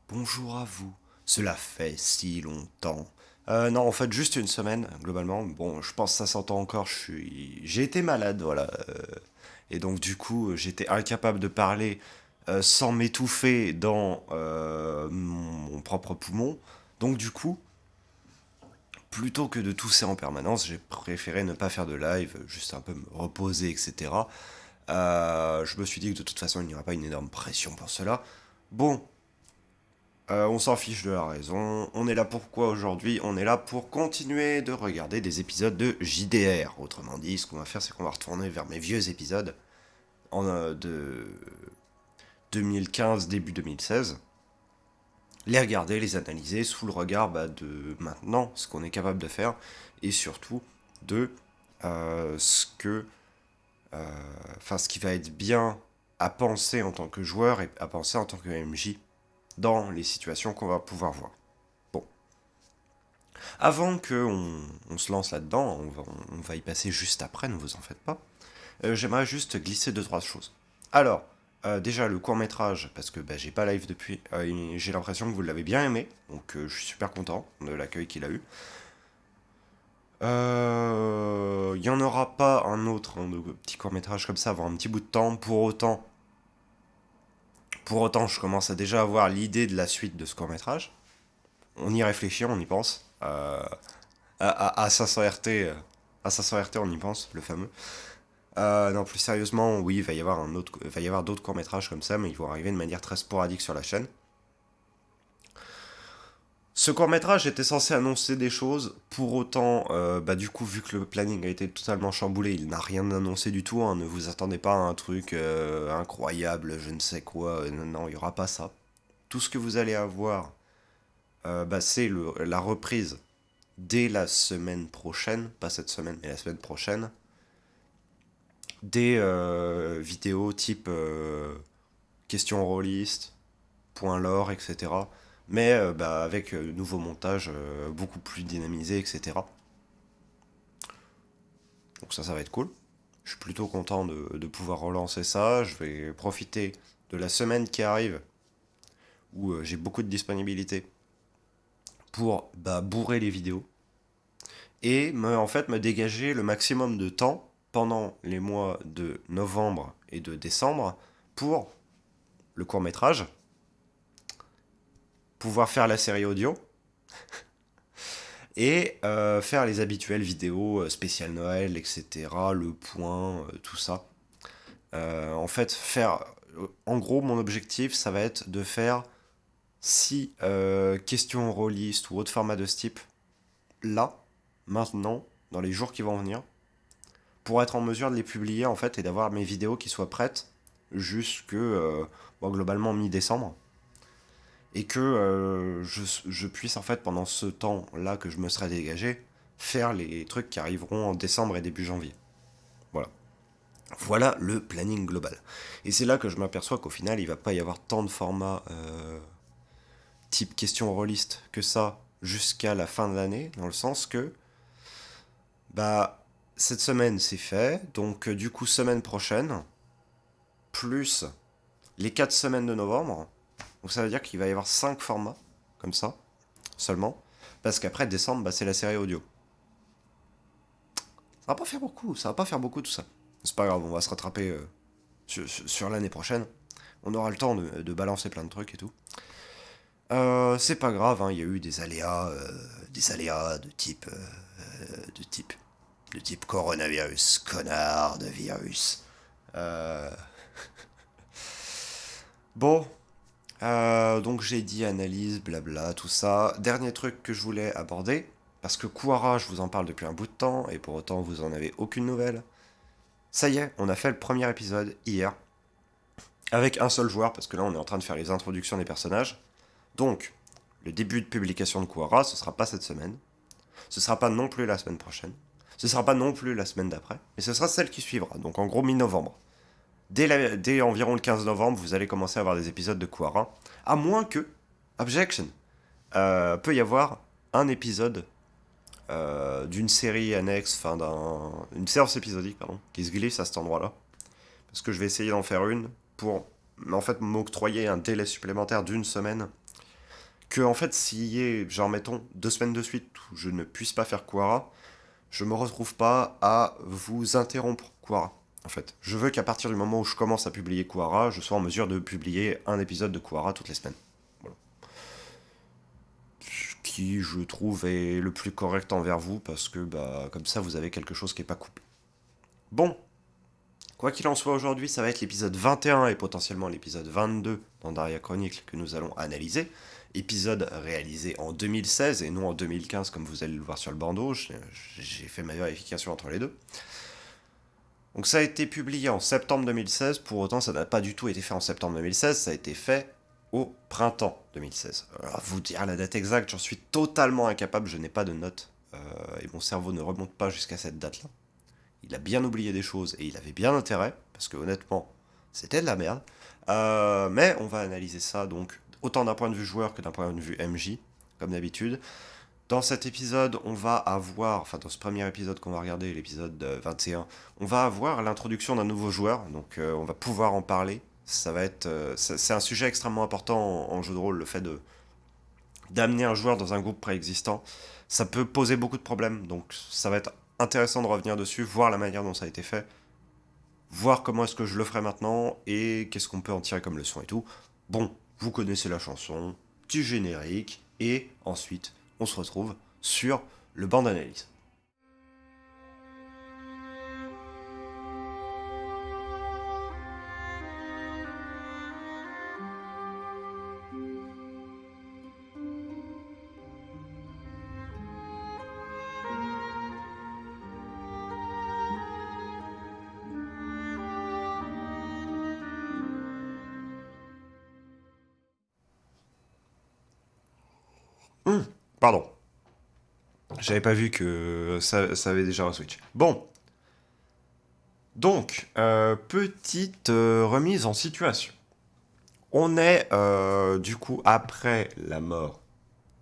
Bonjour à vous. Cela fait si longtemps. Non, en fait, juste une semaine, globalement. Bon, je pense que ça s'entend encore. J'ai été malade, voilà. Et donc, du coup, j'étais incapable de parler sans m'étouffer dans mon propre poumon. Donc, du coup, plutôt que de tousser en permanence, j'ai préféré ne pas faire de live, juste un peu me reposer, etc. Je me suis dit que de toute façon, il n'y aura pas une énorme pression pour cela. Bon, on s'en fiche de la raison. On est là pour quoi aujourd'hui? On est là pour continuer de regarder des épisodes de JDR. Autrement dit, ce qu'on va faire, c'est qu'on va retourner vers mes vieux épisodes de 2015, début 2016. Les regarder, les analyser sous le regard de maintenant, ce qu'on est capable de faire. Et surtout de ce que. Enfin, ce qui va être bien à penser en tant que joueur et à penser en tant que MJ dans les situations qu'on va pouvoir voir. Bon. Avant qu'on se lance là-dedans, on va y passer juste après, ne vous en faites pas. J'aimerais juste glisser deux, trois choses. Alors, déjà le court métrage, parce que j'ai pas live depuis, j'ai l'impression que vous l'avez bien aimé, donc je suis super content de l'accueil qu'il a eu. Il n'y en aura pas un autre de petit court métrage comme ça avant un petit bout de temps. Pour autant, je commence à déjà avoir l'idée de la suite de ce court métrage. On y réfléchit, on y pense. À 500 RT, à 500 RT, on y pense, le fameux. Non, plus sérieusement, oui, il va y avoir d'autres courts-métrages comme ça, mais ils vont arriver de manière très sporadique sur la chaîne. Ce court-métrage était censé annoncer des choses, pour autant, du coup, vu que le planning a été totalement chamboulé, il n'a rien annoncé du tout, hein, ne vous attendez pas à un truc incroyable, je ne sais quoi, non, il n'y aura pas ça. Tout ce que vous allez avoir, c'est la reprise dès la semaine prochaine, pas cette semaine, mais la semaine prochaine, des vidéos type questions rôlistes, point lore, etc. Mais avec nouveau montage beaucoup plus dynamisé, etc. Donc ça va être cool. Je suis plutôt content de pouvoir relancer ça. Je vais profiter de la semaine qui arrive où j'ai beaucoup de disponibilité pour bourrer les vidéos et me dégager le maximum de temps pendant les mois de novembre et de décembre pour le court métrage, pouvoir faire la série audio et faire les habituelles vidéos spéciales Noël, etc., le point, tout ça. En fait, en gros, mon objectif, ça va être de faire 6 questions rôlistes ou autre format de ce type, là, maintenant, dans les jours qui vont venir, pour être en mesure de les publier, en fait, et d'avoir mes vidéos qui soient prêtes jusque, globalement, mi-décembre. Et que je puisse, en fait, pendant ce temps-là que je me serai dégagé, faire les trucs qui arriveront en décembre et début janvier. Voilà. Voilà le planning global. Et c'est là que je m'aperçois qu'au final, il va pas y avoir tant de formats type question rôliste que ça jusqu'à la fin de l'année, dans le sens que bah cette semaine c'est fait, donc du coup semaine prochaine, plus les 4 semaines de novembre, donc ça veut dire qu'il va y avoir 5 formats, comme ça, seulement, parce qu'après décembre, c'est la série audio. Ça va pas faire beaucoup, ça va pas faire beaucoup tout ça. C'est pas grave, on va se rattraper sur l'année prochaine. On aura le temps de balancer plein de trucs et tout. C'est pas grave, hein, il y a eu des aléas de type, de type coronavirus, connard de virus. Euh, Bon, donc j'ai dit analyse, blabla, tout ça. Dernier truc que je voulais aborder, parce que Kuara, je vous en parle depuis un bout de temps, et pour autant vous en avez aucune nouvelle. Ça y est, on a fait le premier épisode hier, avec un seul joueur, parce que là on est en train de faire les introductions des personnages. Donc, le début de publication de Kuara, ce sera pas cette semaine. Ce sera pas non plus la semaine prochaine. Ce sera pas non plus la semaine d'après. Mais ce sera celle qui suivra. Donc en gros mi-novembre. Dès environ le 15 novembre, vous allez commencer à avoir des épisodes de Quara. À moins que, objection, peut y avoir un épisode d'une série annexe, enfin une séance épisodique, pardon, qui se glisse à cet endroit-là. Parce que je vais essayer d'en faire une pour, en fait, m'octroyer un délai supplémentaire d'une semaine que en fait, s'il y ait, genre, mettons, 2 semaines de suite où je ne puisse pas faire Quara, je me retrouve pas à vous interrompre Quara. En fait, je veux qu'à partir du moment où je commence à publier Quara, je sois en mesure de publier un épisode de Quara toutes les semaines. Voilà. Ce qui, je trouve, est le plus correct envers vous, parce que, bah, comme ça, vous avez quelque chose qui est pas coupé. Bon, quoi qu'il en soit, aujourd'hui, ça va être l'épisode 21 et potentiellement l'épisode 22 dans Daria Chronicle que nous allons analyser. Épisode réalisé en 2016 et non en 2015 comme vous allez le voir sur le bandeau. J'ai fait ma vérification entre les deux. Donc ça a été publié en septembre 2016, pour autant ça n'a pas du tout été fait en septembre 2016, ça a été fait au printemps 2016. Alors vous dire la date exacte, j'en suis totalement incapable, je n'ai pas de notes, et mon cerveau ne remonte pas jusqu'à cette date-là. Il a bien oublié des choses et il avait bien intérêt, parce que honnêtement, c'était de la merde. Mais on va analyser ça donc autant d'un point de vue joueur que d'un point de vue MJ, comme d'habitude. Dans cet épisode, on va avoir, enfin dans ce premier épisode qu'on va regarder, l'épisode 21, on va avoir l'introduction d'un nouveau joueur, donc on va pouvoir en parler. Ça va être, c'est un sujet extrêmement important en jeu de rôle, le fait de d'amener un joueur dans un groupe préexistant. Ça peut poser beaucoup de problèmes, donc ça va être intéressant de revenir dessus, voir la manière dont ça a été fait, voir comment est-ce que je le ferai maintenant et qu'est-ce qu'on peut en tirer comme leçon et tout. Bon, vous connaissez la chanson, petit générique, et ensuite on se retrouve sur le banc d'analyse. Pardon, j'avais pas vu que ça avait déjà un switch. Bon, donc, petite remise en situation. On est du coup après la mort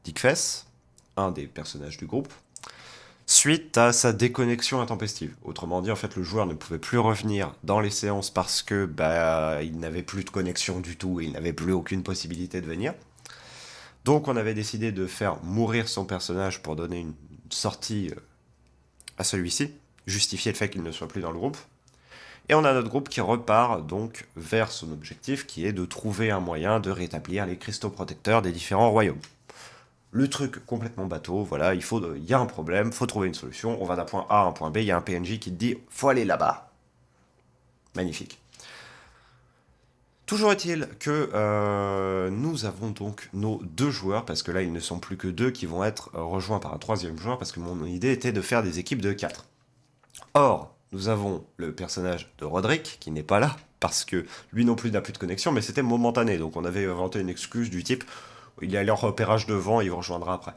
d'Ickfess, un des personnages du groupe, suite à sa déconnexion intempestive. Autrement dit, en fait, le joueur ne pouvait plus revenir dans les séances parce que bah, il n'avait plus de connexion du tout et il n'avait plus aucune possibilité de venir. Donc on avait décidé de faire mourir son personnage pour donner une sortie à celui-ci, justifier le fait qu'il ne soit plus dans le groupe. Et on a notre groupe qui repart donc vers son objectif qui est de trouver un moyen de rétablir les cristaux protecteurs des différents royaumes. Le truc complètement bateau, voilà, il y a un problème, faut trouver une solution, on va d'un point A à un point B, il y a un PNJ qui te dit faut aller là-bas. Magnifique. Toujours est-il que nous avons donc nos 2 joueurs, parce que là ils ne sont plus que 2 qui vont être rejoints par un 3e joueur, parce que mon idée était de faire des équipes de 4. Or, nous avons le personnage de Roderick qui n'est pas là, parce que lui non plus n'a plus de connexion, mais c'était momentané, donc on avait inventé une excuse du type il est allé en repérage devant, il vous rejoindra après.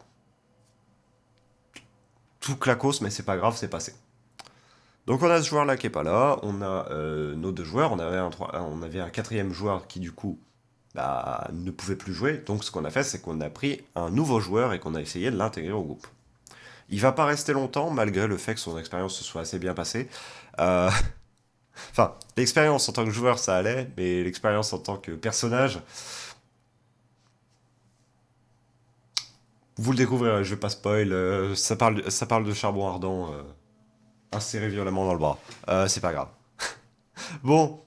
Tout clacos, mais c'est pas grave, c'est passé. Donc on a ce joueur là qui est pas là, on a nos 2 joueurs, on avait un 4e joueur qui du coup bah, ne pouvait plus jouer, donc ce qu'on a fait c'est qu'on a pris un nouveau joueur et qu'on a essayé de l'intégrer au groupe. Il va pas rester longtemps malgré le fait que son expérience se soit assez bien passée. Euh, Enfin, l'expérience en tant que joueur ça allait, mais l'expérience en tant que personnage, vous le découvrirez, je vais pas spoil, ça parle de charbon ardent inséré violemment dans le bras. C'est pas grave. Bon,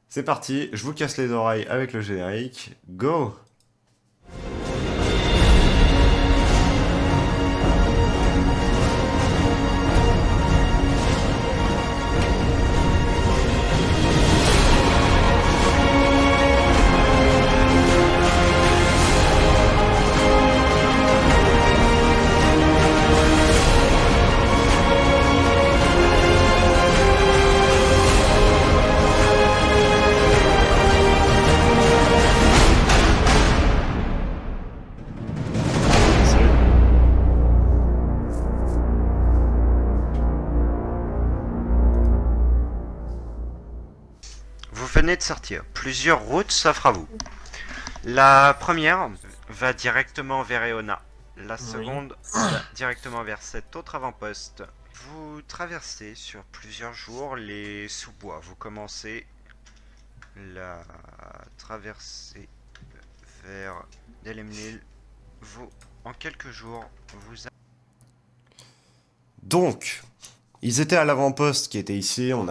c'est parti, je vous casse les oreilles avec le générique. Go! Salut. Vous venez de sortir. Plusieurs routes s'offrent à vous. La première va directement vers Eona. La Oui. seconde va directement vers cet autre avant-poste. Vous traversez sur plusieurs jours les sous-bois. Vous commencez la traversée vers Delemnil vous, en quelques jours, vous... Donc, ils étaient à l'avant-poste qui était ici. On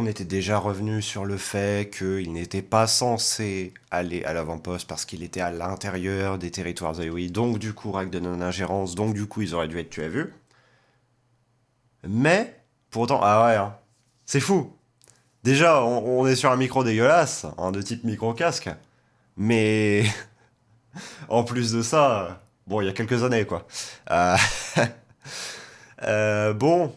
était déjà revenu sur le fait qu'ils n'étaient pas censés aller à l'avant-poste parce qu'il était à l'intérieur des territoires Zoï. Donc, du coup, règle de non-ingérence. Donc, du coup, ils auraient dû être tués à vue. Mais, pourtant, ah ouais, hein, c'est fou. Déjà, on est sur un micro dégueulasse, hein, de type micro-casque. Mais, en plus de ça, bon, il y a quelques années, quoi. Euh, bon,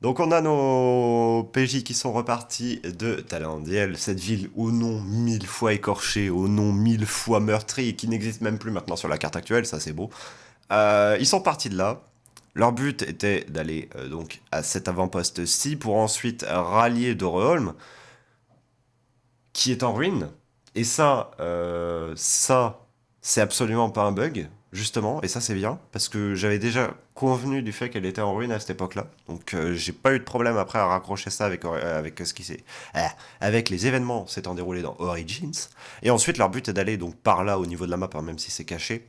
donc on a nos PJ qui sont repartis de Talandiel, cette ville au nom mille fois écorché, au nom mille fois meurtri, et qui n'existe même plus maintenant sur la carte actuelle, ça c'est beau. Ils sont partis de là. Leur but était d'aller donc à cet avant-poste-ci pour ensuite rallier Doreholm, qui est en ruine. Et ça, c'est absolument pas un bug, justement, et ça c'est bien, parce que j'avais déjà convenu du fait qu'elle était en ruine à cette époque-là, donc j'ai pas eu de problème après à raccrocher ça avec ce qui s'est... avec les événements s'étant déroulés dans Origins, et ensuite leur but est d'aller donc par là au niveau de la map, hein, même si c'est caché,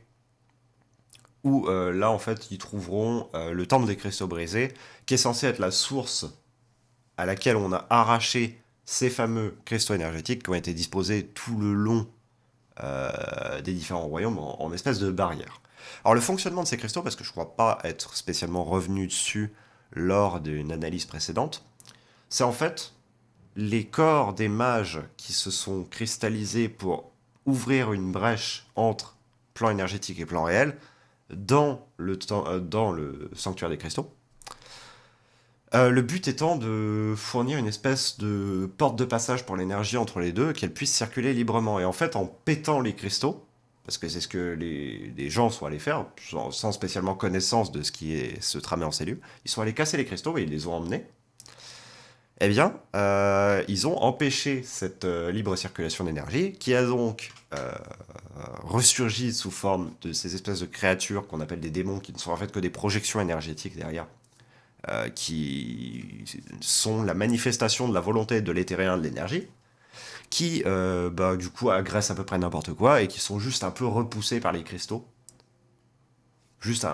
où là en fait ils trouveront le temple des cristaux brisés, qui est censé être la source à laquelle on a arraché ces fameux cristaux énergétiques qui ont été disposés tout le long des différents royaumes en espèce de barrière. Alors le fonctionnement de ces cristaux, parce que je ne crois pas être spécialement revenu dessus lors d'une analyse précédente, c'est en fait les corps des mages qui se sont cristallisés pour ouvrir une brèche entre plan énergétique et plan réel dans le sanctuaire des cristaux. Le but étant de fournir une espèce de porte de passage pour l'énergie entre les deux, qu'elle puisse circuler librement. Et en fait, en pétant les cristaux, parce que c'est ce que les gens sont allés faire, sans spécialement connaissance de ce qui est se tramer en ces lieux, ils sont allés casser les cristaux et ils les ont emmenés. Eh bien, ils ont empêché cette libre circulation d'énergie, qui a donc ressurgi sous forme de ces espèces de créatures qu'on appelle des démons, qui ne sont en fait que des projections énergétiques derrière, qui sont la manifestation de la volonté de l'éthérien de l'énergie, qui du coup agressent à peu près n'importe quoi et qui sont juste un peu repoussés par les cristaux.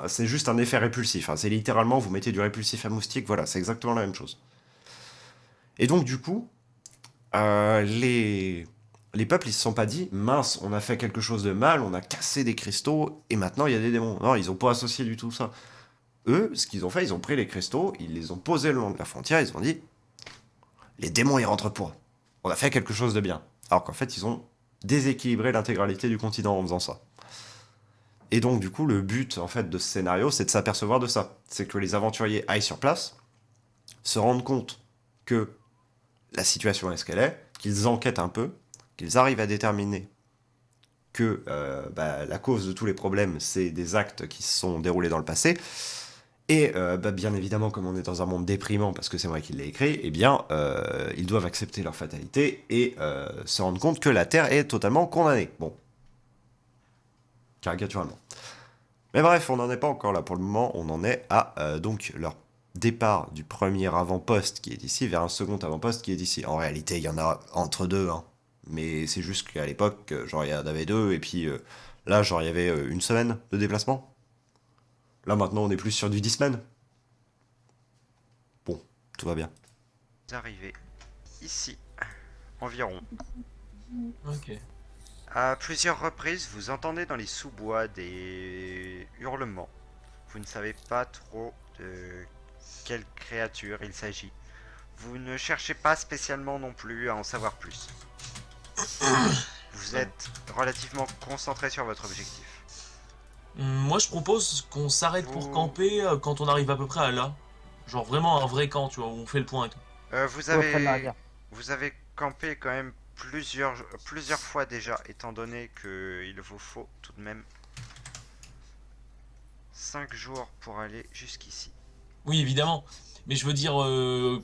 C'est juste un effet répulsif, hein. C'est littéralement vous mettez du répulsif à moustique, voilà, c'est exactement la même chose. Et donc du coup, les peuples ils se sont pas dit mince, on a fait quelque chose de mal, on a cassé des cristaux et maintenant il y a des démons. Non, ils ont pas associé du tout ça. Eux, ce qu'ils ont fait, ils ont pris les cristaux, ils les ont posés le long de la frontière, ils ont dit les démons ils rentrent pour. On a fait quelque chose de bien. Alors qu'en fait, ils ont déséquilibré l'intégralité du continent en faisant ça. Et donc, du coup, le but en fait de ce scénario, c'est de s'apercevoir de ça. C'est que les aventuriers aillent sur place, se rendent compte que la situation est ce qu'elle est, qu'ils enquêtent un peu, qu'ils arrivent à déterminer que la cause de tous les problèmes, c'est des actes qui se sont déroulés dans le passé. Et bien évidemment, comme on est dans un monde déprimant, parce que c'est moi qui l'ai écrit, eh bien, ils doivent accepter leur fatalité et se rendre compte que la Terre est totalement condamnée. Bon, caricaturalement. Mais bref, on n'en est pas encore là pour le moment, on en est à donc leur départ du premier avant-poste qui est ici vers un second avant-poste qui est ici. En réalité, il y en a entre deux, hein. Mais c'est juste qu'à l'époque, genre, il y en avait deux, et puis là, genre, il y avait une semaine de déplacement. Là, maintenant, on est plus sur du 10 semaines. Bon, tout va bien. Vous arrivez ici, environ. Ok. À plusieurs reprises, vous entendez dans les sous-bois des hurlements. Vous ne savez pas trop de quelle créature il s'agit. Vous ne cherchez pas spécialement non plus à en savoir plus. Vous êtes relativement concentré sur votre objectif. Moi, je propose qu'on s'arrête pour camper quand on arrive à peu près à là. Genre vraiment un vrai camp, tu vois, où on fait le point et tout. Vous Ouais, près de la avez rivière. vous avez campé quand même plusieurs fois déjà, étant donné qu'il vous faut tout de même 5 jours pour aller jusqu'ici. Oui, évidemment. Mais je veux dire,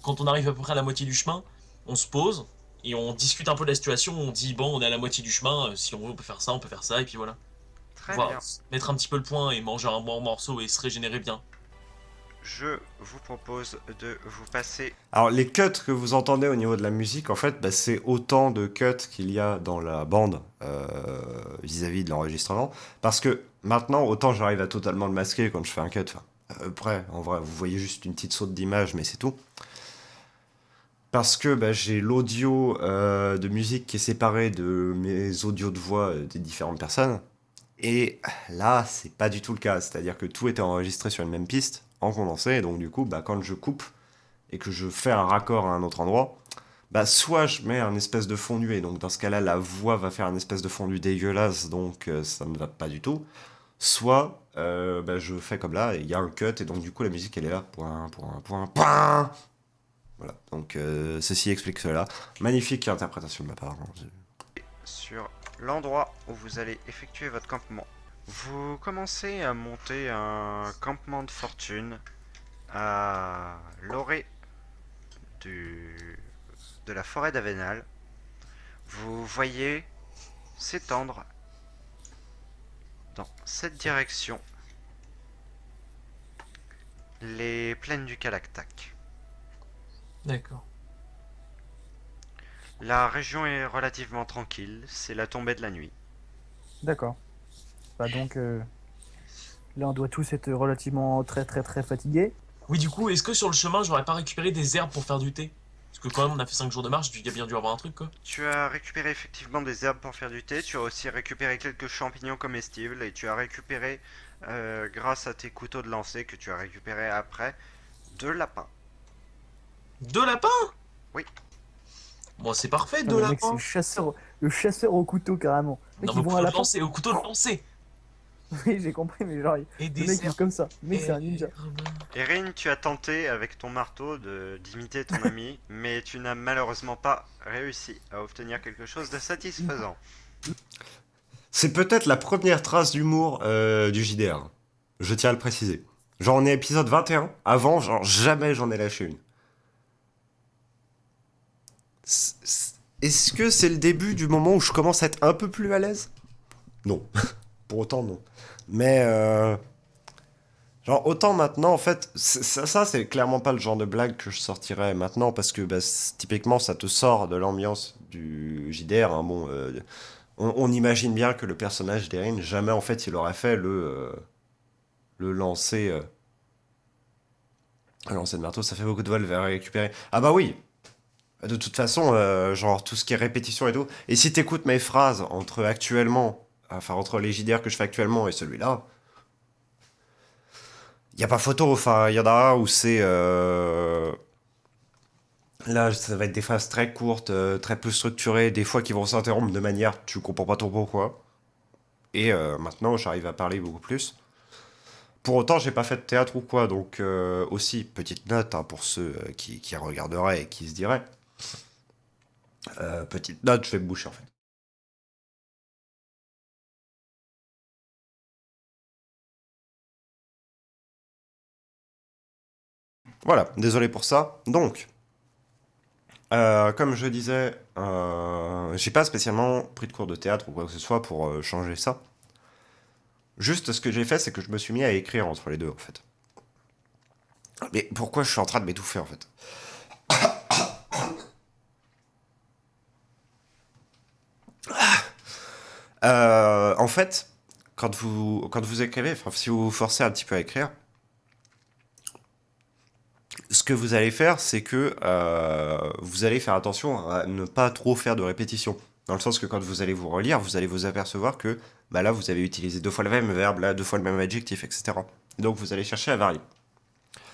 quand on arrive à peu près à la moitié du chemin, on se pose et on discute un peu de la situation. On dit, bon, on est à la moitié du chemin, si on veut, on peut faire ça, et puis voilà. Très Voir, bien. mettre un petit peu le point et manger un bon morceau et se régénérer bien. je vous propose de vous passer. Alors, les cuts que vous entendez au niveau de la musique, en fait, bah, c'est autant de cuts qu'il y a dans la bande vis-à-vis de l'enregistrement. Parce que maintenant, autant j'arrive à totalement le masquer quand je fais un cut. Enfin, après, en vrai, vous voyez juste une petite saute d'image, mais c'est tout. Parce que bah, j'ai l'audio de musique qui est séparé de mes audios de voix des différentes personnes. Et là, c'est pas du tout le cas. C'est-à-dire que tout était enregistré sur une même piste, en condensé. Et donc, du coup, bah, quand je coupe et que je fais un raccord à un autre endroit, bah, soit je mets un espèce de fondu. Et donc, dans ce cas-là, la voix va faire un espèce de fondu dégueulasse. Donc, ça ne va pas du tout. Soit bah, je fais comme là, et il y a un cut. Et donc, du coup, la musique, elle est là. Point, point, point, point. Voilà. Donc, ceci explique cela. Magnifique interprétation de ma part, hein. Sur l'endroit où vous allez effectuer votre campement. Vous commencez à monter un campement de fortune à l'orée de la forêt d'Avenal. Vous voyez s'étendre dans cette direction les plaines du Kalaktak. D'accord. La région est relativement tranquille, c'est la tombée de la nuit. D'accord. Bah donc, là, on doit tous être relativement très très très fatigués. Oui, du coup, est-ce que sur le chemin, j'aurais pas récupéré des herbes pour faire du thé? Parce que quand même, on a fait 5 jours de marche, il y a bien dû avoir un truc, quoi. Tu as récupéré effectivement des herbes pour faire du thé, tu as aussi récupéré quelques champignons comestibles et tu as récupéré, grâce à tes couteaux de lancer que tu as récupéré après, deux lapins. 2 lapins? Oui. Bon, c'est parfait, Non, deux le mec, c'est lapins. le chasseur au couteau carrément. Le Non, mec, mais il au voit un couteau de lapin. lancer, au couteau de lancer. Oui, j'ai compris, mais genre, Et le des mec, il est herbes. comme ça. Le mec, c'est un Et... ninja. Erin, tu as tenté avec ton marteau d'imiter ton ami, mais tu n'as malheureusement pas réussi à obtenir quelque chose de satisfaisant. C'est peut-être la première trace d'humour du JDR. Je tiens à le préciser. Genre, on est épisode 21. Avant, genre, jamais j'en ai lâché une. Est-ce que c'est le début du moment où je commence à être un peu plus à l'aise? Non. Pour autant, non. Mais, genre, autant maintenant, en fait, ça, c'est clairement pas le genre de blague que je sortirais maintenant, parce que, bah, typiquement, ça te sort de l'ambiance du JDR, hein. Bon, on imagine bien que le personnage d'Erin, jamais, en fait, il aurait fait le lancer... le lancer de marteau, ça fait beaucoup de vol vers récupérer. Ah bah oui. De toute façon, genre, tout ce qui est répétition et tout. Et si t'écoutes mes phrases entre actuellement... Enfin, entre les JDR que je fais actuellement et celui-là... Y a pas photo, enfin, il y en a un où c'est... Là, ça va être des phrases très courtes, très peu structurées, des fois qui vont s'interrompre de manière tu comprends pas trop pourquoi. Et maintenant, j'arrive à parler beaucoup plus. Pour autant, j'ai pas fait de théâtre ou quoi, donc aussi, petite note hein, pour ceux qui regarderaient et qui se diraient. Petite note, je vais me boucher en fait. Voilà, désolé pour ça. Donc, comme je disais, j'ai pas spécialement pris de cours de théâtre ou quoi que ce soit pour changer ça. Juste ce que j'ai fait, c'est que je me suis mis à écrire entre les deux en fait. Mais pourquoi je suis en train de m'étouffer en fait? En fait, quand vous écrivez, enfin si vous vous forcez un petit peu à écrire, ce que vous allez faire, c'est que vous allez faire attention à ne pas trop faire de répétition. Dans le sens que quand vous allez vous relire, vous allez vous apercevoir que bah là, vous avez utilisé 2 fois le même verbe, là, 2 fois le même adjectif, etc. Donc vous allez chercher à varier.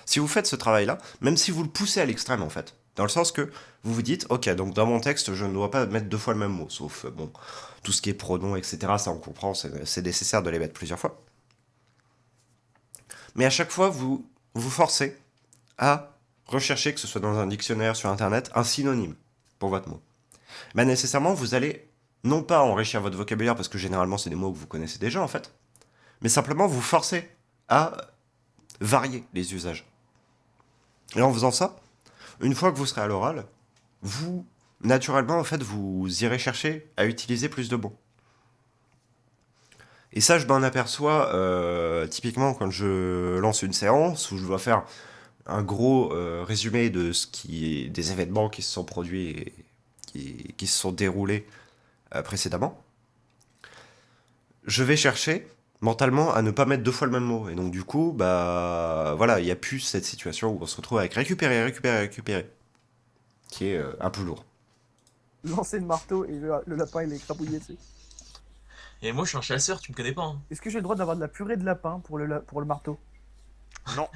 Si vous faites ce travail-là, même si vous le poussez à l'extrême, en fait, dans le sens que vous vous dites, ok, donc dans mon texte, je ne dois pas mettre 2 fois le même mot, sauf, bon, tout ce qui est pronom, etc., ça on comprend, c'est nécessaire de les mettre plusieurs fois. Mais à chaque fois, vous vous forcez à rechercher, que ce soit dans un dictionnaire, sur Internet, un synonyme pour votre mot. Ben nécessairement, vous allez non pas enrichir votre vocabulaire, parce que généralement, c'est des mots que vous connaissez déjà, en fait, mais simplement vous forcer à varier les usages. Et en faisant ça, une fois que vous serez à l'oral, vous, naturellement, en fait, vous irez chercher à utiliser plus de mots. Et ça, je m'en aperçois typiquement quand je lance une séance où je dois faire un gros résumé de des événements qui se sont produits et qui se sont déroulés précédemment. Je vais chercher mentalement à ne pas mettre deux fois le même mot. Et donc du coup, bah voilà, il n'y a plus cette situation où on se retrouve avec récupérer, récupérer, récupérer, qui est un peu lourd. Lancer le marteau et le lapin il est écrabouillé dessus. Et moi, je suis un chasseur, tu me connais pas. Hein. Est-ce que j'ai le droit d'avoir de la purée de lapin pour le marteau? Non,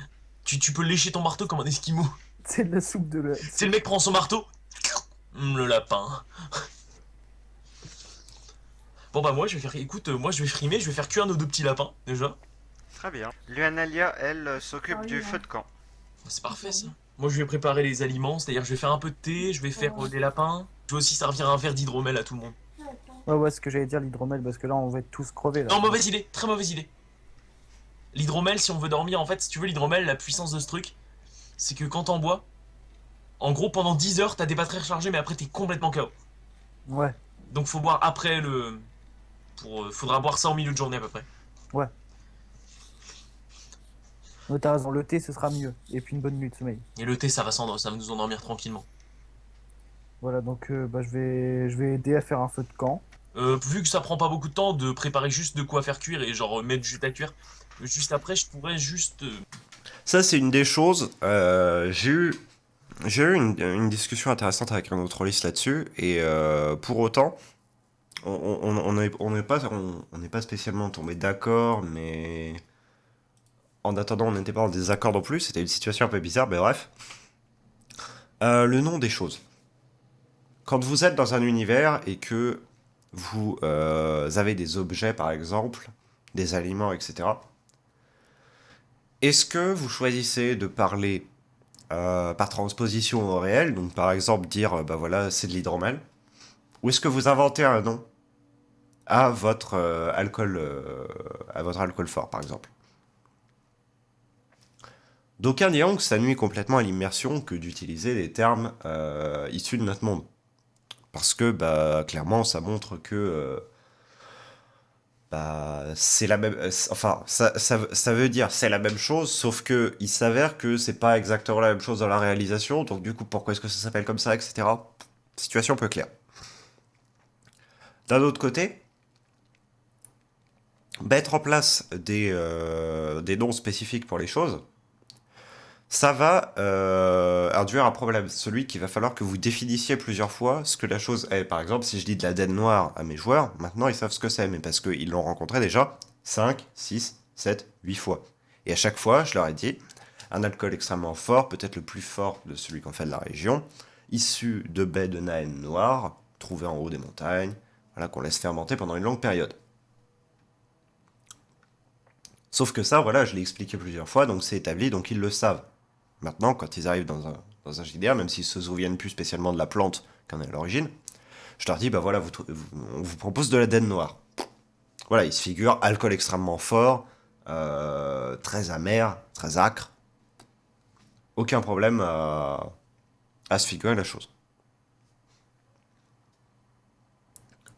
Tu peux lécher ton marteau comme un esquimau. C'est de la soupe de la... C'est le mec prend son marteau. Le lapin. Bon bah moi je vais faire, écoute, moi je vais frimer, je vais faire cuire nos deux petits lapins déjà. très bien. Luanalia, elle, s'occupe Ah du oui, feu hein. de camp. C'est parfait ça. Moi je vais préparer les aliments, c'est-à-dire je vais faire un peu de thé, je vais faire des lapins. Je vais aussi servir un verre d'hydromel à tout le monde. Ouais, ce que j'allais dire, l'hydromel, parce que là, on va être tous crevés, là. Non, mauvaise idée, très mauvaise idée. L'hydromel, si on veut dormir, en fait, si tu veux, l'hydromel, la puissance de ce truc, c'est que quand t'en bois, en gros, pendant 10 heures, t'as des batteries rechargées, mais après, t'es complètement KO. Ouais, Donc, faut boire après faudra boire ça en milieu de journée à peu près. ouais. Ouais, t'as raison, le thé, ce sera mieux. Et puis une bonne nuit de sommeil. Et le thé, ça va nous endormir tranquillement. Voilà, donc bah, je vais aider à faire un feu de camp. Vu que ça prend pas beaucoup de temps de préparer juste de quoi faire cuire et genre mettre juste à cuire, juste après, je pourrais juste. Ça, c'est une des choses. J'ai eu une discussion intéressante avec un autre liste là-dessus, et pour autant, on n'est pas spécialement tombé d'accord, mais en attendant, on n'était pas en désaccord non plus. C'était une situation un peu bizarre, mais bref. Le nom des choses. Quand vous êtes dans un univers et que vous avez des objets, par exemple, des aliments, etc., est-ce que vous choisissez de parler par transposition au réel, donc par exemple dire, bah voilà, c'est de l'hydromel, ou est-ce que vous inventez un nom à votre alcool fort, par exemple? D'aucuns diront que ça nuit complètement à l'immersion que d'utiliser des termes issus de notre monde. Parce que, bah, clairement, ça montre que bah, c'est la même. Enfin, ça veut dire c'est la même chose, sauf que il s'avère que c'est pas exactement la même chose dans la réalisation, donc du coup, pourquoi est-ce que ça s'appelle comme ça, etc. Situation peu claire. D'un autre côté, mettre en place des noms spécifiques pour les choses, ça va induire un problème. Celui qu'il va falloir que vous définissiez plusieurs fois ce que la chose est. Par exemple, si je dis de l'Aden noire à mes joueurs, maintenant ils savent ce que c'est, mais parce qu'ils l'ont rencontré déjà 5, 6, 7, 8 fois. Et à chaque fois, je leur ai dit, un alcool extrêmement fort, peut-être le plus fort de celui qu'on fait de la région, issu de baies de Nahen noires, trouvées en haut des montagnes, voilà, qu'on laisse fermenter pendant une longue période. Sauf que ça, voilà, je l'ai expliqué plusieurs fois, donc c'est établi, donc ils le savent. Maintenant, quand ils arrivent dans un JDR, même s'ils se souviennent plus spécialement de la plante qu'en est à l'origine, je leur dis, bah voilà, on vous propose de l'Aden noire. Voilà, ils se figurent alcool extrêmement fort, très amer, très acre. Aucun problème à se figurer la chose.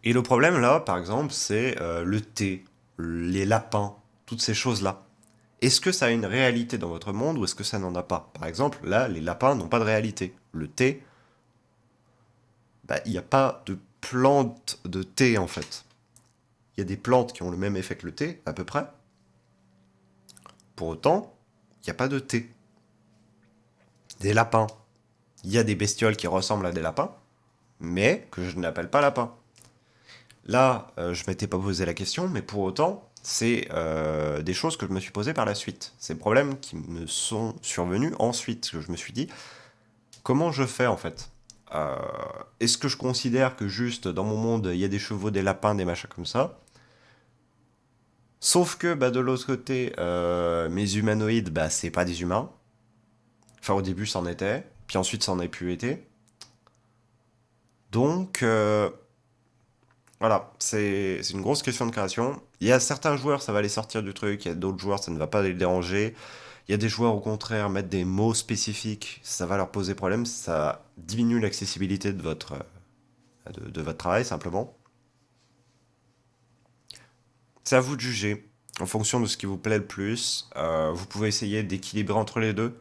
Et le problème là, par exemple, c'est le thé, les lapins, toutes ces choses-là. Est-ce que ça a une réalité dans votre monde ou est-ce que ça n'en a pas? Par exemple, là, les lapins n'ont pas de réalité. Le thé, bah, il n'y a pas de plante de thé en fait. Il y a des plantes qui ont le même effet que le thé, à peu près. Pour autant, il n'y a pas de thé. Des lapins. Il y a des bestioles qui ressemblent à des lapins, mais que je n'appelle pas lapins. Là, je m'étais pas posé la question, mais pour autant, c'est des choses que je me suis posées par la suite. Ces problèmes qui me sont survenus ensuite, que je me suis dit, comment je fais en fait? Est-ce que je considère que juste dans mon monde, il y a des chevaux, des lapins, des machins comme ça? Sauf que bah, de l'autre côté, mes humanoïdes, bah, c'est pas des humains. Enfin, au début, c'en était, puis ensuite, c'en est plus été. Donc, voilà, c'est une grosse question de création. Il y a certains joueurs, ça va les sortir du truc, il y a d'autres joueurs, ça ne va pas les déranger. Il y a des joueurs, au contraire, mettre des mots spécifiques, ça va leur poser problème, ça diminue l'accessibilité de votre travail, simplement. C'est à vous de juger, en fonction de ce qui vous plaît le plus. Vous pouvez essayer d'équilibrer entre les deux,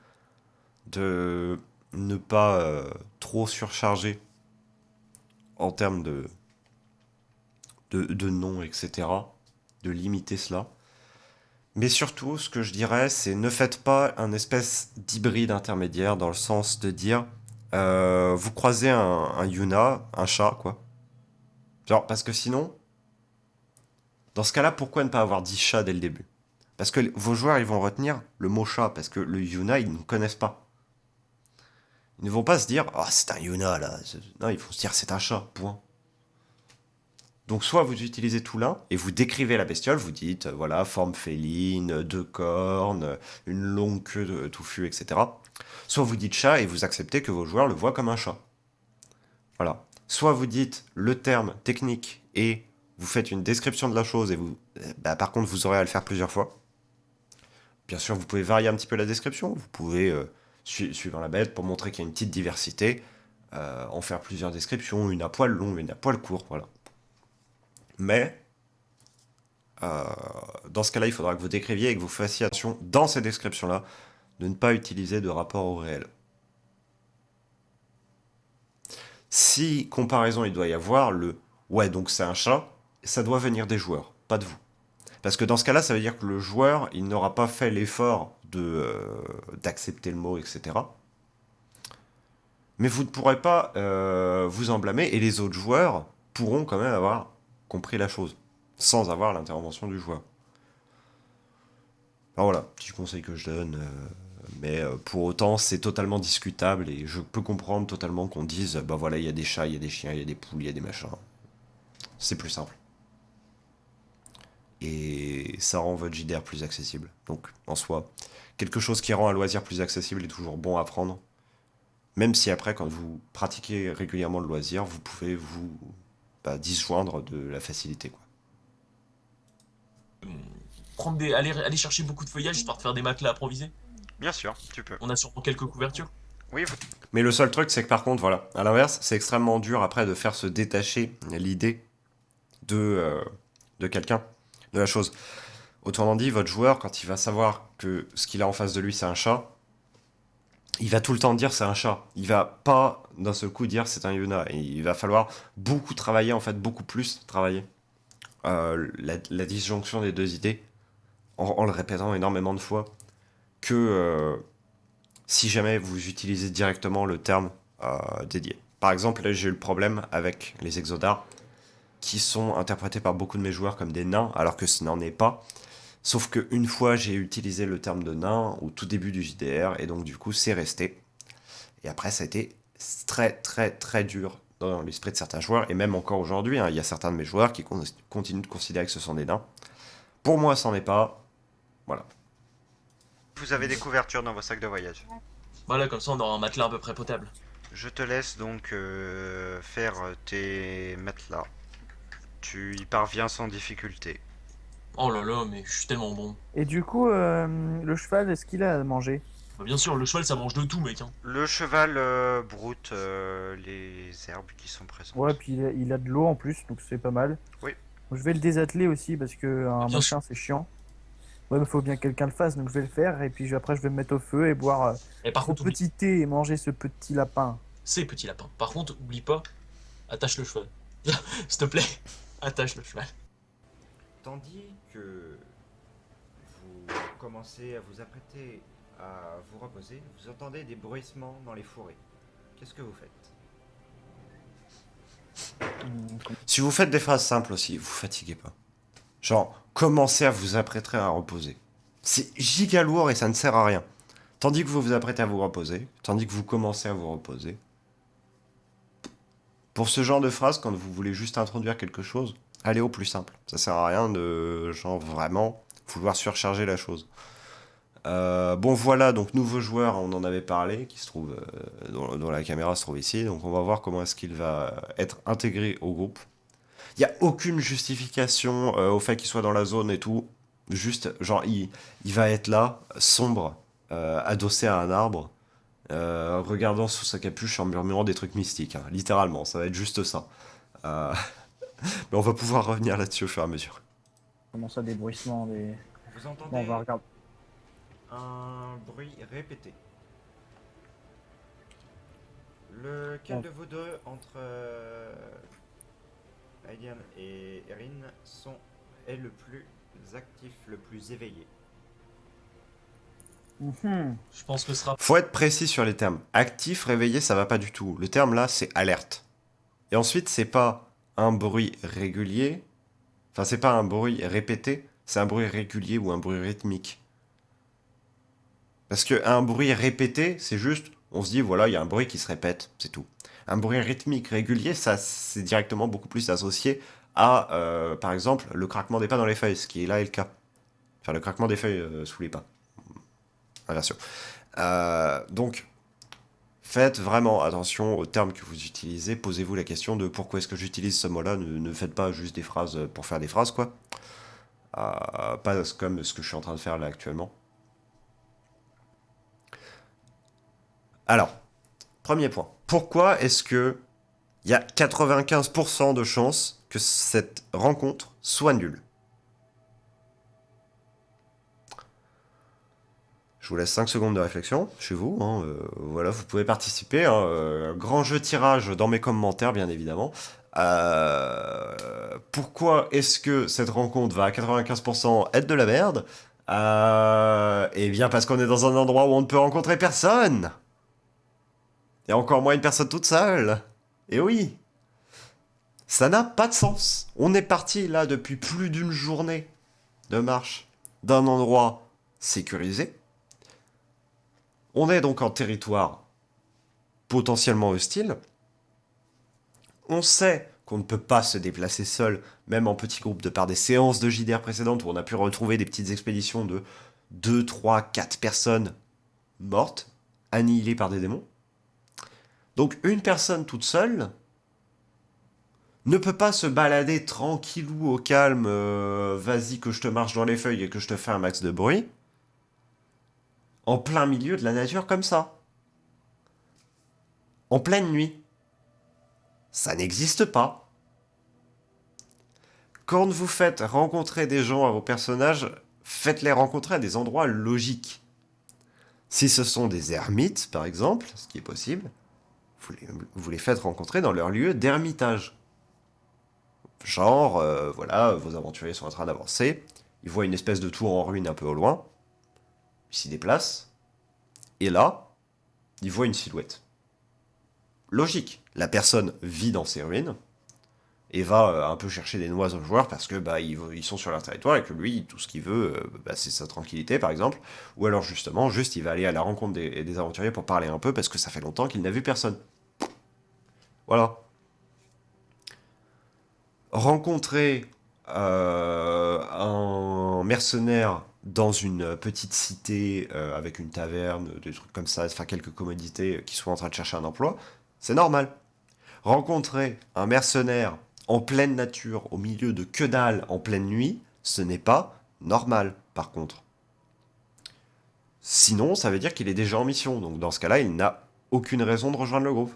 de ne pas trop surcharger en termes de noms, etc. De limiter cela. Mais surtout, ce que je dirais, c'est ne faites pas un espèce d'hybride intermédiaire dans le sens de dire vous croisez un Yuna, un chat, quoi. Genre, parce que sinon, dans ce cas-là, pourquoi ne pas avoir dit chat dès le début? Parce que vos joueurs, ils vont retenir le mot chat, parce que le Yuna, ils ne connaissent pas. Ils ne vont pas se dire ah, c'est un Yuna là. Non, ils vont se dire c'est un chat, point. Donc soit vous utilisez tout l'un et vous décrivez la bestiole, vous dites voilà, forme féline, deux cornes, une longue queue touffue, etc. Soit vous dites chat et vous acceptez que vos joueurs le voient comme un chat. Voilà. Soit vous dites le terme technique et vous faites une description de la chose et vous, par contre vous aurez à le faire plusieurs fois. Bien sûr, vous pouvez varier un petit peu la description, vous pouvez, suivant la bête, pour montrer qu'il y a une petite diversité, en faire plusieurs descriptions, une à poil long, une à poil court, voilà. Mais, dans ce cas-là, il faudra que vous décriviez et que vous fassiez attention, dans ces descriptions-là, de ne pas utiliser de rapport au réel. Si comparaison il doit y avoir, le ouais, donc c'est un chat, ça doit venir des joueurs, pas de vous. Parce que dans ce cas-là, ça veut dire que le joueur, il n'aura pas fait l'effort d'accepter le mot, etc. Mais vous ne pourrez pas vous en blâmer, et les autres joueurs pourront quand même avoir compris la chose, sans avoir l'intervention du joueur. Alors voilà, petit conseil que je donne, mais pour autant, c'est totalement discutable, et je peux comprendre totalement qu'on dise, bah voilà, il y a des chats, il y a des chiens, il y a des poules, il y a des machins. C'est plus simple. Et ça rend votre JDR plus accessible. Donc, en soi, quelque chose qui rend un loisir plus accessible est toujours bon à prendre. Même si après, quand vous pratiquez régulièrement le loisir, vous pouvez vous disjoindre de la facilité, quoi. Aller chercher beaucoup de feuillage histoire de faire des matelas improvisés. Bien sûr, tu peux. On a sûrement quelques couvertures. Oui, Mais le seul truc, c'est que par contre, voilà, à l'inverse, c'est extrêmement dur après de faire se détacher l'idée de quelqu'un, de la chose. Autrement dit, votre joueur, quand il va savoir que ce qu'il a en face de lui, c'est un chat, il va tout le temps dire c'est un chat. Il va pas d'un seul coup dire c'est un Yuna. Et il va falloir beaucoup travailler, en fait, beaucoup plus travailler la disjonction des deux idées en le répétant énormément de fois que si jamais vous utilisez directement le terme dédié. Par exemple, là j'ai eu le problème avec les exodars qui sont interprétés par beaucoup de mes joueurs comme des nains alors que ce n'en est pas. Sauf qu'une fois j'ai utilisé le terme de nain au tout début du JDR et donc du coup c'est resté. Et après ça a été très très très dur dans l'esprit de certains joueurs et même encore aujourd'hui, hein, il y a certains de mes joueurs qui continuent de considérer que ce sont des nains. Pour moi c'en est pas. Voilà. vous avez des couvertures dans vos sacs de voyage. Voilà, comme ça on aura un matelas à peu près potable. Je te laisse donc faire tes matelas. Tu y parviens sans difficulté. Oh là là, mais je suis tellement bon. Et du coup, le cheval, est-ce qu'il a à manger? Bah, bien sûr, le cheval ça mange de tout, mec. Hein. Le cheval broute les herbes qui sont présentes. Ouais, puis il a de l'eau en plus, donc c'est pas mal. Oui. Je vais le désatteler aussi parce que un Bien machin c'est chiant. Ouais, mais faut bien que quelqu'un le fasse, donc je vais le faire et puis après je vais me mettre au feu et boire Et par ce contre, oublie petit thé et manger ce petit lapin. ces petits lapins. Par contre, oublie pas, attache le cheval. S'il te plaît, attache le cheval. Tandis que vous commencez à vous apprêter à vous reposer, vous entendez des bruissements dans les fourrés. Qu'est-ce que vous faites? Si vous faites des phrases simples aussi, vous fatiguez pas. Genre, commencez à vous apprêter à reposer. C'est giga lourd et ça ne sert à rien. Tandis que vous vous apprêtez à vous reposer, tandis que vous commencez à vous reposer. Pour ce genre de phrase, quand vous voulez juste introduire quelque chose, allez au plus simple. Ça sert à rien de, genre, vraiment vouloir surcharger la chose. Bon voilà, donc nouveau joueur, on en avait parlé, qui se trouve, dont la caméra se trouve ici, donc on va voir comment est-ce qu'il va être intégré au groupe. Il n'y a aucune justification au fait qu'il soit dans la zone et tout, juste, genre, il va être là, sombre, adossé à un arbre, regardant sous sa capuche en murmurant des trucs mystiques, hein, littéralement, ça va être juste ça. Mais on va pouvoir revenir là-dessus au fur et à mesure. Comment ça, des bruissements, des... Vous Bon, on entendez va regarder. un bruit répété. Lequel Bon. de vous deux, entre Aidian et Erin, est le plus actif, le plus éveillé? Mhm. Je pense que ce sera. Faut être précis sur les termes. Actif, réveillé, ça va pas du tout. Le terme là, c'est alerte. Et ensuite, c'est pas un bruit régulier. Enfin, c'est pas un bruit répété, c'est un bruit régulier ou un bruit rythmique. Parce qu'un bruit répété, c'est juste, on se dit, voilà, il y a un bruit qui se répète, c'est tout. Un bruit rythmique régulier, ça, c'est directement beaucoup plus associé à, par exemple, le craquement des pas dans les feuilles, ce qui est là est le cas. Enfin, le craquement des feuilles sous les pas. Inversion. Donc, faites vraiment attention aux termes que vous utilisez. Posez-vous la question de pourquoi est-ce que j'utilise ce mot-là. Ne faites pas juste des phrases pour faire des phrases, quoi. Pas comme ce que je suis en train de faire là actuellement. Alors, premier point. Pourquoi est-ce que il y a 95% de chances que cette rencontre soit nulle? Je vous laisse 5 secondes de réflexion chez vous. Hein, voilà, vous pouvez participer. Hein, grand jeu tirage dans mes commentaires, bien évidemment. Pourquoi est-ce que cette rencontre va à 95% être de la merde? Eh bien, parce qu'on est dans un endroit où on ne peut rencontrer personne. Et encore moins une personne toute seule. Et oui, ça n'a pas de sens. On est parti là depuis plus d'une journée de marche d'un endroit sécurisé. On est donc en territoire potentiellement hostile. On sait qu'on ne peut pas se déplacer seul, même en petit groupe, de par des séances de JDR précédentes où on a pu retrouver des petites expéditions de 2, 3, 4 personnes mortes, annihilées par des démons. Donc une personne toute seule ne peut pas se balader tranquillou au calme, vas-y que je te marche dans les feuilles et que je te fais un max de bruit, en plein milieu de la nature comme ça. En pleine nuit. Ça n'existe pas. Quand vous faites rencontrer des gens à vos personnages, faites-les rencontrer à des endroits logiques. Si ce sont des ermites, par exemple, ce qui est possible, vous les faites rencontrer dans leur lieu d'ermitage. Genre, voilà, vos aventuriers sont en train d'avancer, ils voient une espèce de tour en ruine un peu au loin, ils s'y déplacent, et là, ils voient une silhouette. Logique, la personne vit dans ces ruines, et va un peu chercher des noix aux joueurs parce que bah ils sont sur leur territoire et que lui tout ce qu'il veut bah, c'est sa tranquillité par exemple, ou alors justement juste il va aller à la rencontre des aventuriers pour parler un peu parce que ça fait longtemps qu'il n'a vu personne. Voilà. Rencontrer un mercenaire dans une petite cité avec une taverne, des trucs comme ça, enfin quelques commodités qui sont en train de chercher un emploi, c'est normal. Rencontrer un mercenaire en pleine nature, au milieu de que dalle, en pleine nuit, ce n'est pas normal, par contre. Sinon, ça veut dire qu'il est déjà en mission, donc dans ce cas-là, il n'a aucune raison de rejoindre le groupe.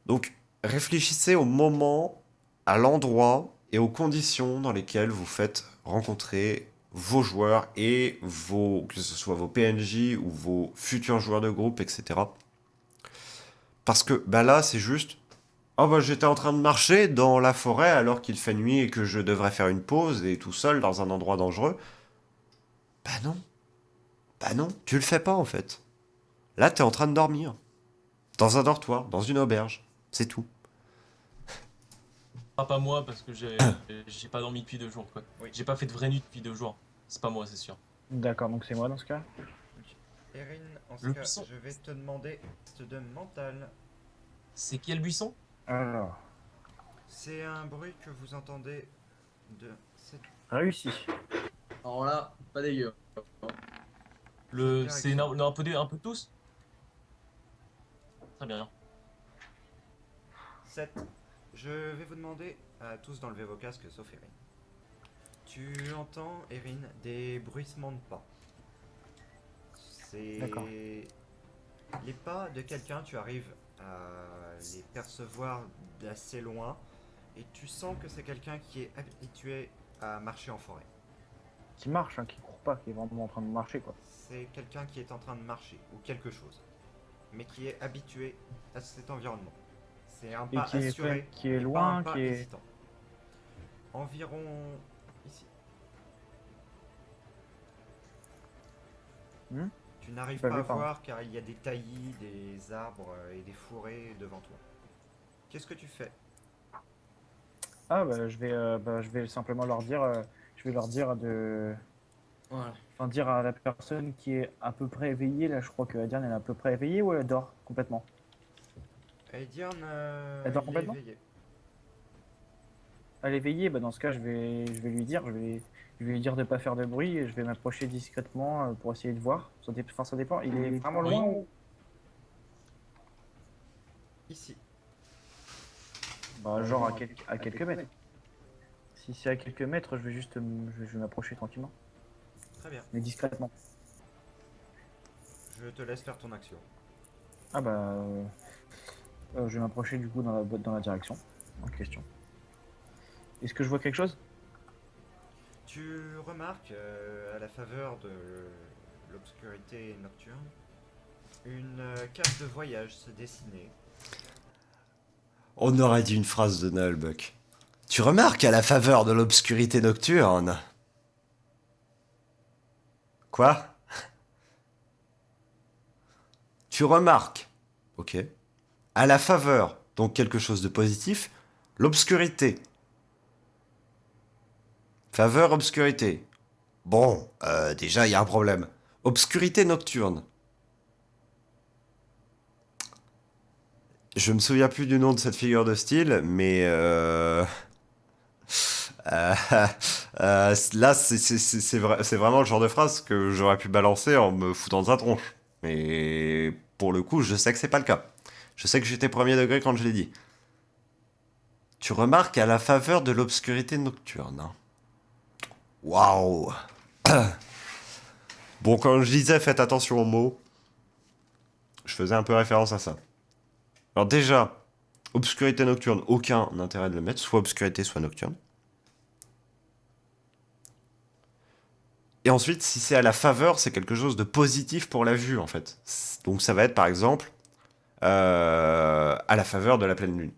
Donc, réfléchissez au moment, à l'endroit et aux conditions dans lesquelles vous faites rencontrer vos joueurs et que ce soit vos PNJ ou vos futurs joueurs de groupe, etc. Parce que bah là, c'est juste, oh bah j'étais en train de marcher dans la forêt alors qu'il fait nuit et que je devrais faire une pause et tout seul dans un endroit dangereux. Bah non. Bah non, tu le fais pas en fait. Là t'es en train de dormir. Dans un dortoir, dans une auberge. C'est tout. Pas moi parce que j'ai pas dormi depuis 2 jours, quoi. Oui. J'ai pas fait de vraie nuit depuis 2 jours. C'est pas moi, c'est sûr. D'accord, donc c'est moi dans ce cas. Erin, en ce Le cas, buisson. je vais te demander de mental. C'est qui le buisson? Alors, C'est un bruit que vous entendez de cette réussi. Alors là, pas dégueu. Cette C'est direction. un peu tous? Très bien. 7. Je vais vous demander à tous d'enlever vos casques sauf Erin. Tu entends, Erin, des bruissements de pas. C'est D'accord. les pas de quelqu'un, tu arrives à les percevoir d'assez loin, Et tu sens que c'est quelqu'un qui est habitué à marcher en forêt. Qui marche, hein, qui court pas, qui est vraiment en train de marcher, quoi. C'est quelqu'un qui est en train de marcher, ou quelque chose, mais qui est habitué à cet environnement. C'est un Et pas assuré, qui est mais pas un loin, pas qui est... hésitant. Environ ici. Hmm. Tu n'arrives Pas pas vu, à pardon. voir car il y a des taillis, des arbres et des fourrés devant toi. Qu'est-ce que tu fais? Ah, je vais simplement leur dire... je vais leur dire de... Voilà. Enfin, dire à la personne qui est à peu près éveillée, là, je crois que Diane elle est à peu près éveillée ou elle dort complètement? Edian, Elle dort il est complètement? éveillé. Elle est éveillée, bah dans ce cas, je vais lui dire, je vais lui dire de pas faire de bruit et je vais m'approcher discrètement pour essayer de voir. Enfin, ça dépend. Il est vraiment Oui. loin ou... Ici. Bah, genre à quelques mètres. Si c'est à quelques mètres, je vais juste je vais m'approcher tranquillement, Très bien. mais discrètement. Je te laisse faire ton action. Ah bah, je vais m'approcher du coup dans la direction en question. Est-ce que je vois quelque chose? Tu remarques, à la faveur de l'obscurité nocturne, une carte de voyage se dessiner. On aurait dit une phrase de Nullbuck. Tu remarques à la faveur de l'obscurité nocturne. Quoi? Tu remarques, ok, à la faveur, donc quelque chose de positif, l'obscurité. Faveur, obscurité. Bon, déjà, il y a un problème. Obscurité nocturne. Je me souviens plus du nom de cette figure de style, mais euh, là, c'est vraiment le genre de phrase que j'aurais pu balancer en me foutant de sa tronche. Mais pour le coup, je sais que c'est pas le cas. Je sais que j'étais premier degré quand je l'ai dit. Tu remarques à la faveur de l'obscurité nocturne. Hein. Waouh! Bon, quand je disais faites attention aux mots, je faisais un peu référence à ça. Alors déjà, obscurité nocturne, aucun intérêt de le mettre, soit obscurité, soit nocturne. Et ensuite, si c'est à la faveur, c'est quelque chose de positif pour la vue, en fait. Donc ça va être, par exemple, à la faveur de la pleine lune.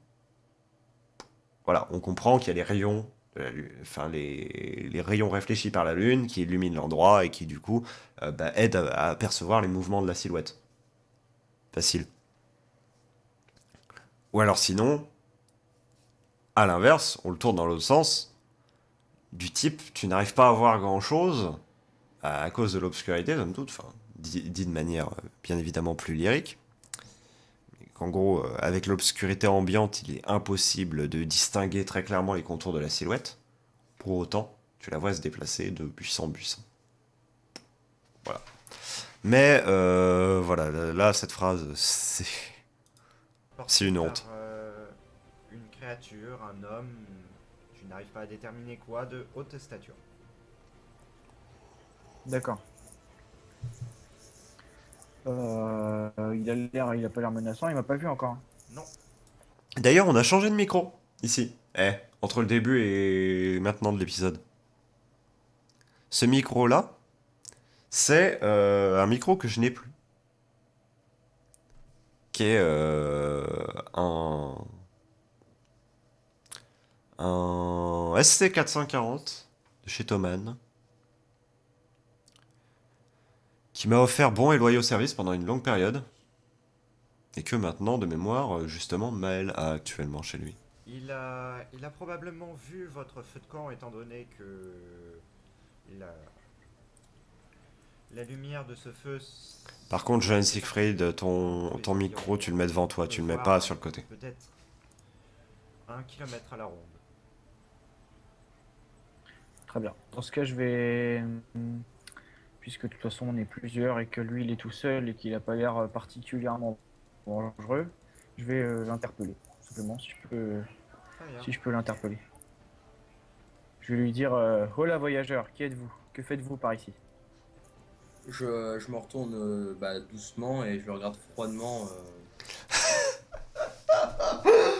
Voilà, on comprend qu'il y a les rayons, de la lune, enfin les rayons réfléchis par la lune qui illuminent l'endroit et qui, du coup, aident à apercevoir les mouvements de la silhouette. Facile. Ou alors sinon, à l'inverse, on le tourne dans l'autre sens, du type, tu n'arrives pas à voir grand-chose, à cause de l'obscurité, somme toute, enfin, dit de manière bien évidemment plus lyrique, qu'en gros, avec l'obscurité ambiante, il est impossible de distinguer très clairement les contours de la silhouette. Pour autant, tu la vois se déplacer de buisson en buisson. Voilà. Mais, voilà, là, cette phrase, c'est Porté une par, honte. une créature, un homme, tu n'arrives pas à déterminer quoi, de haute stature. D'accord. Il a pas l'air menaçant. Il m'a pas vu encore. Hein. Non, D'ailleurs, on a changé de micro, ici. Entre le début et maintenant de l'épisode. Ce micro-là, c'est un micro que je n'ai plus. Qui est un SC440 de chez Thomann. Qui m'a offert bon et loyaux service pendant une longue période. Et que maintenant, de mémoire, justement, Maël a actuellement chez lui. il a probablement vu votre feu de camp étant donné que la, la lumière de ce feu. Par contre, Johann Siegfried, ton micro, tu le mets devant toi, tu le mets pas sur le côté. Peut-être 1 kilomètre à la ronde. Très bien. Dans ce cas, je vais, puisque de toute façon on est plusieurs et que lui il est tout seul et qu'il a pas l'air particulièrement dangereux, je vais l'interpeller. Simplement, Très bien. si je peux l'interpeller. Je vais lui dire Hola voyageur, qui êtes-vous? Que faites-vous par ici? Je me retourne doucement et je le regarde froidement.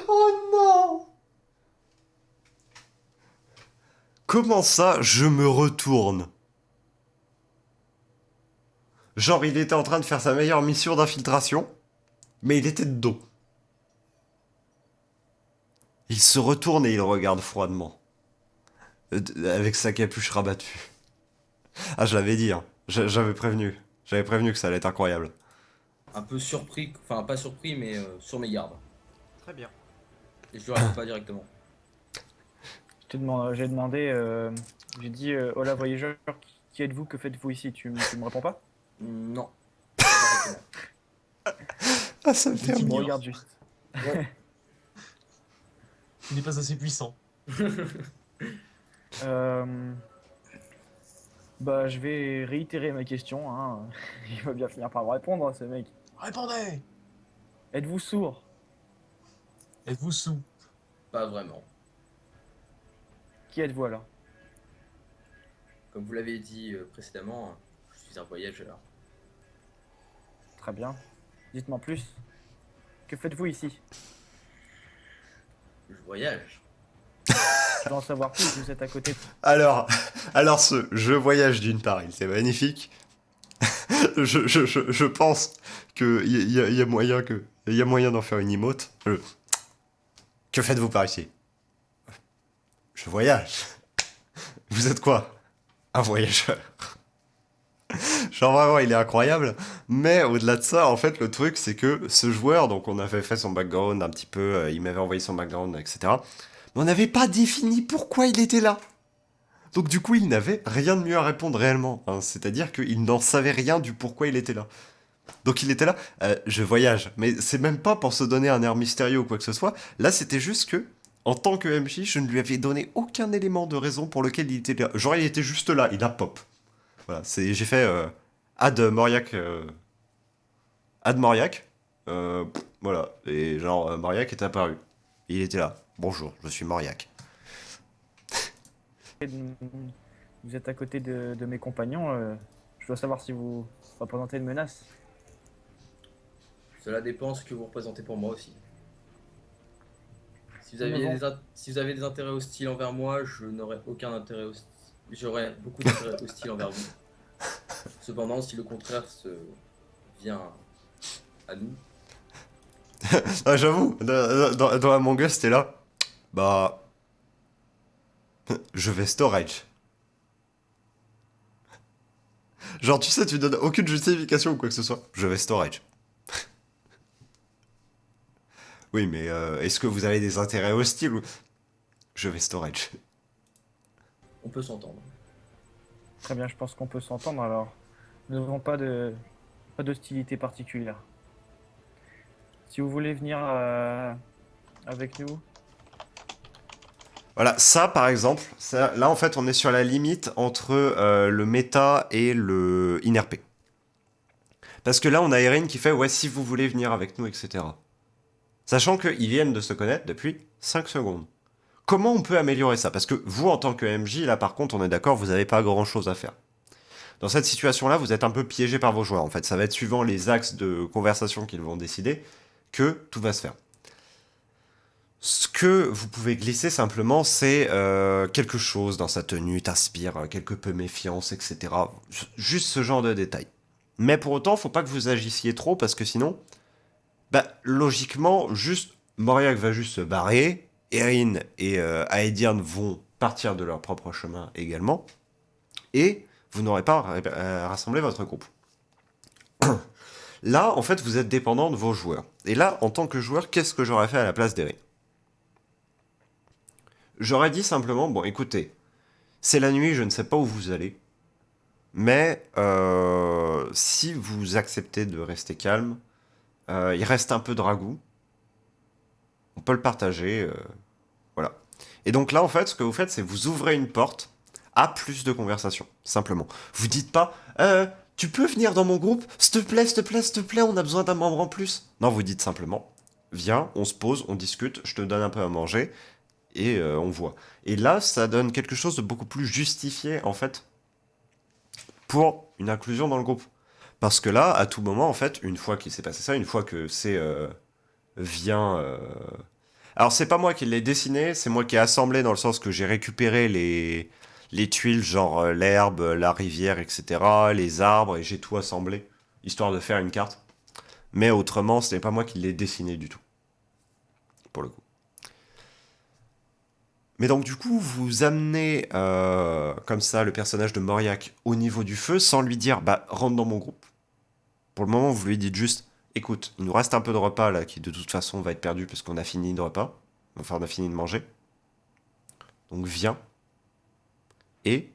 Oh non! comment ça, je me retourne? Genre, il était en train de faire sa meilleure mission d'infiltration, mais il était de dos. Il se retourne et il regarde froidement, avec sa capuche rabattue. Ah, je l'avais dit, hein. J'avais prévenu. J'avais prévenu que ça allait être incroyable. Un peu surpris, enfin pas surpris, mais sur mes gardes. Très bien. Et je lui réponds pas directement. J'ai demandé, j'ai dit, hola voyageur, qui êtes-vous, que faites-vous ici? Tu me réponds pas? Non. Pas directement. Ah, ça me fait Tu me Ignore. regardes juste. Il n'est pas assez puissant. Euh, Bah, je vais réitérer ma question, hein. Il va bien finir par me répondre, ce mec. Répondez! Êtes-vous sourd? Êtes-vous sous? Pas vraiment. Qui êtes-vous alors? Comme vous l'avez dit précédemment, je suis un voyageur. Très bien. Dites-moi plus. Que faites-vous ici? Je voyage. Je dois en savoir plus, vous êtes à côté. Alors, je voyage d'une part, il c'est magnifique. Je pense qu'il y a moyen d'en faire une emote. Que faites-vous par ici? Je voyage. Vous êtes quoi? Un voyageur. Genre vraiment, il est incroyable. Mais au-delà de ça, en fait, le truc, c'est que ce joueur, donc on avait fait son background un petit peu, il m'avait envoyé son background, etc. Mais on n'avait pas défini pourquoi il était là. Donc du coup, il n'avait rien de mieux à répondre réellement, hein. C'est-à-dire qu'il n'en savait rien du pourquoi il était là. Donc il était là, je voyage. Mais c'est même pas pour se donner un air mystérieux ou quoi que ce soit. Là, c'était juste que, en tant que MJ, je ne lui avais donné aucun élément de raison pour lequel il était là. Genre, il était juste là, il a pop. Voilà, j'ai fait Add Mauriac. Add Mauriac. Voilà, et genre, Mauriac est apparu. Il était là. Bonjour, je suis Mauriac. Vous êtes à côté de mes compagnons. Je dois savoir si vous représentez une menace. Cela dépend ce que vous représentez pour moi aussi. Si vous Nous avez avons- si vous avez des intérêts hostiles envers moi, je n'aurai aucun intérêt hostile. J'aurai beaucoup d'intérêts hostiles envers vous. Cependant, si le contraire se vient à nous, Ah, j'avoue, dans Among Us, t'es là. Bah. Je vais storage. Genre, tu sais, tu donnes aucune justification ou quoi que ce soit. Je vais storage. Oui, mais est-ce que vous avez des intérêts hostiles ou... Je vais storage. on peut s'entendre. Très bien, je pense qu'on peut s'entendre alors. Nous n'avons pas d'hostilité particulière. Si vous voulez venir avec nous, Voilà, ça par exemple, là en fait on est sur la limite entre le méta et le INRP. Parce que là on a Erin qui fait ouais si vous voulez venir avec nous, etc. Sachant qu'ils viennent de se connaître depuis 5 secondes. Comment on peut améliorer ça? Parce que vous en tant que MJ, là par contre on est d'accord, vous n'avez pas grand chose à faire. Dans cette situation-là, vous êtes un peu piégé par vos joueurs. En fait, ça va être suivant les axes de conversation qu'ils vont décider que tout va se faire. Ce que vous pouvez glisser simplement, c'est quelque chose dans sa tenue t'inspire quelque peu méfiance, etc. Juste ce genre de détails. Mais pour autant, faut pas que vous agissiez trop parce que sinon, bah logiquement, juste Mauriac va juste se barrer, Erin et Aedian vont partir de leur propre chemin également, et vous n'aurez pas rassemblé votre groupe. Là, en fait, vous êtes dépendant de vos joueurs. Et là, en tant que joueur, qu'est-ce que j'aurais fait à la place d'Erin? J'aurais dit simplement, bon écoutez, c'est la nuit, je ne sais pas où vous allez, mais si vous acceptez de rester calme, il reste un peu de ragoût, on peut le partager, voilà. Et donc là, en fait, ce que vous faites, c'est vous ouvrez une porte à plus de conversation, simplement. Vous dites pas, tu peux venir dans mon groupe, s'il te plaît, s'il te plaît, s'il te plaît, on a besoin d'un membre en plus. Non, vous dites simplement, viens, on se pose, on discute, je te donne un peu à manger, et on voit. Et là, ça donne quelque chose de beaucoup plus justifié, en fait, pour une inclusion dans le groupe. Parce que là, à tout moment, en fait, une fois qu'il s'est passé ça, une fois que c'est vient... Alors, c'est pas moi qui l'ai dessiné, c'est moi qui ai assemblé dans le sens que j'ai récupéré les tuiles, genre l'herbe, la rivière, etc., les arbres, et j'ai tout assemblé, histoire de faire une carte. Mais autrement, ce n'est pas moi qui l'ai dessiné du tout, pour le coup. Mais donc du coup, vous amenez comme ça le personnage de Mauriac au niveau du feu sans lui dire bah rentre dans mon groupe. Pour le moment, vous lui dites juste écoute, il nous reste un peu de repas là qui de toute façon va être perdu parce qu'on a fini de repas. Enfin, on a fini de manger. Donc viens et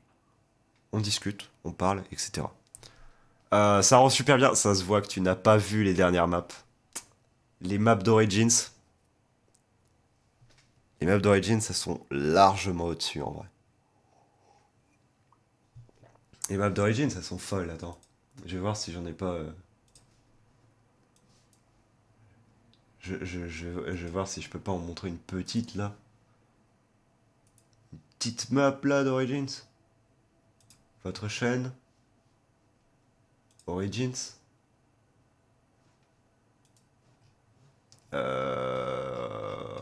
on discute, on parle, etc. Ça rend super bien, ça se voit que tu n'as pas vu les dernières maps. Les maps d'Origins. Les maps d'Origins, elles sont largement au-dessus en vrai. Les maps d'Origins, elles sont folles, attends. Je vais voir si j'en ai pas. Je vais voir si je peux pas en montrer une petite là. Une petite map là d'Origins. Votre chaîne. Origins. Euh...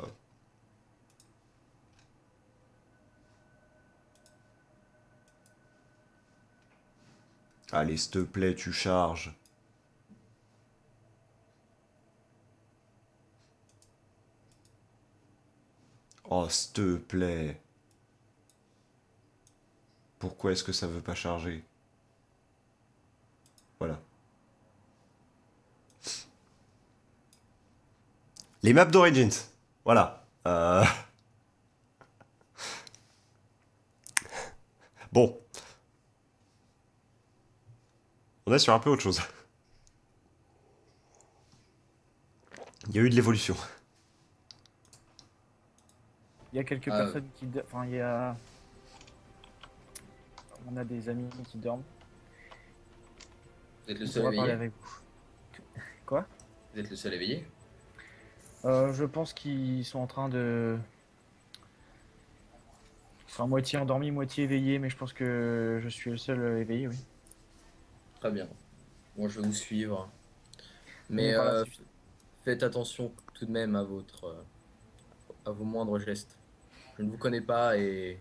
Allez, s'il te plaît, tu charges. Oh, s'il te plaît. Pourquoi est-ce que ça veut pas charger? Voilà. Les maps d'Origins. Voilà. Bon. On est sur un peu autre chose. Il y a eu de l'évolution. Il y a quelques Ah, personnes qui... Enfin, il y a... On a des amis qui dorment. vous êtes le On seul pourra parler éveillé? avec vous. Quoi? Vous êtes le seul éveillé? Je pense qu'ils sont en train de... Ils sont à moitié endormis, moitié éveillés, mais je pense que je suis le seul éveillé, oui. Très bien. Moi, je vais vous suivre. On est Mais par là, c'est juste. faites attention tout de même à vos moindres gestes. Je ne vous connais pas et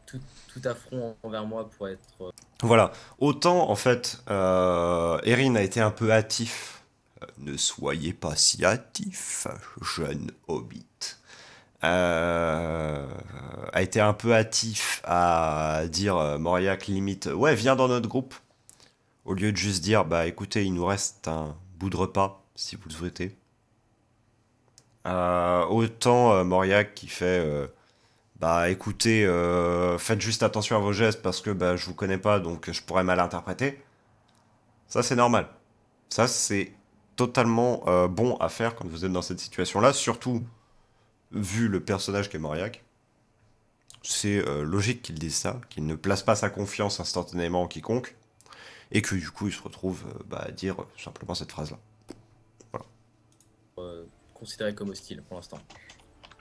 tout affront envers moi pourrait être. Voilà. Autant, en fait, Erin a été un peu hâtif. Ne soyez pas si hâtif, jeune hobbit. A été un peu hâtif à dire Mauriac limite ouais viens dans notre groupe au lieu de juste dire bah écoutez il nous reste un bout de repas si vous le souhaitez. Autant Mauriac qui fait bah écoutez faites juste attention à vos gestes parce que bah je vous connais pas donc je pourrais mal interpréter. Ça c'est normal. Ça c'est totalement bon à faire quand vous êtes dans cette situation là, surtout vu le personnage qu'est Mauriac. C'est logique qu'il dise ça, qu'il ne place pas sa confiance instantanément en quiconque, et que du coup il se retrouve à dire simplement cette phrase-là. Voilà. Considéré comme hostile pour l'instant.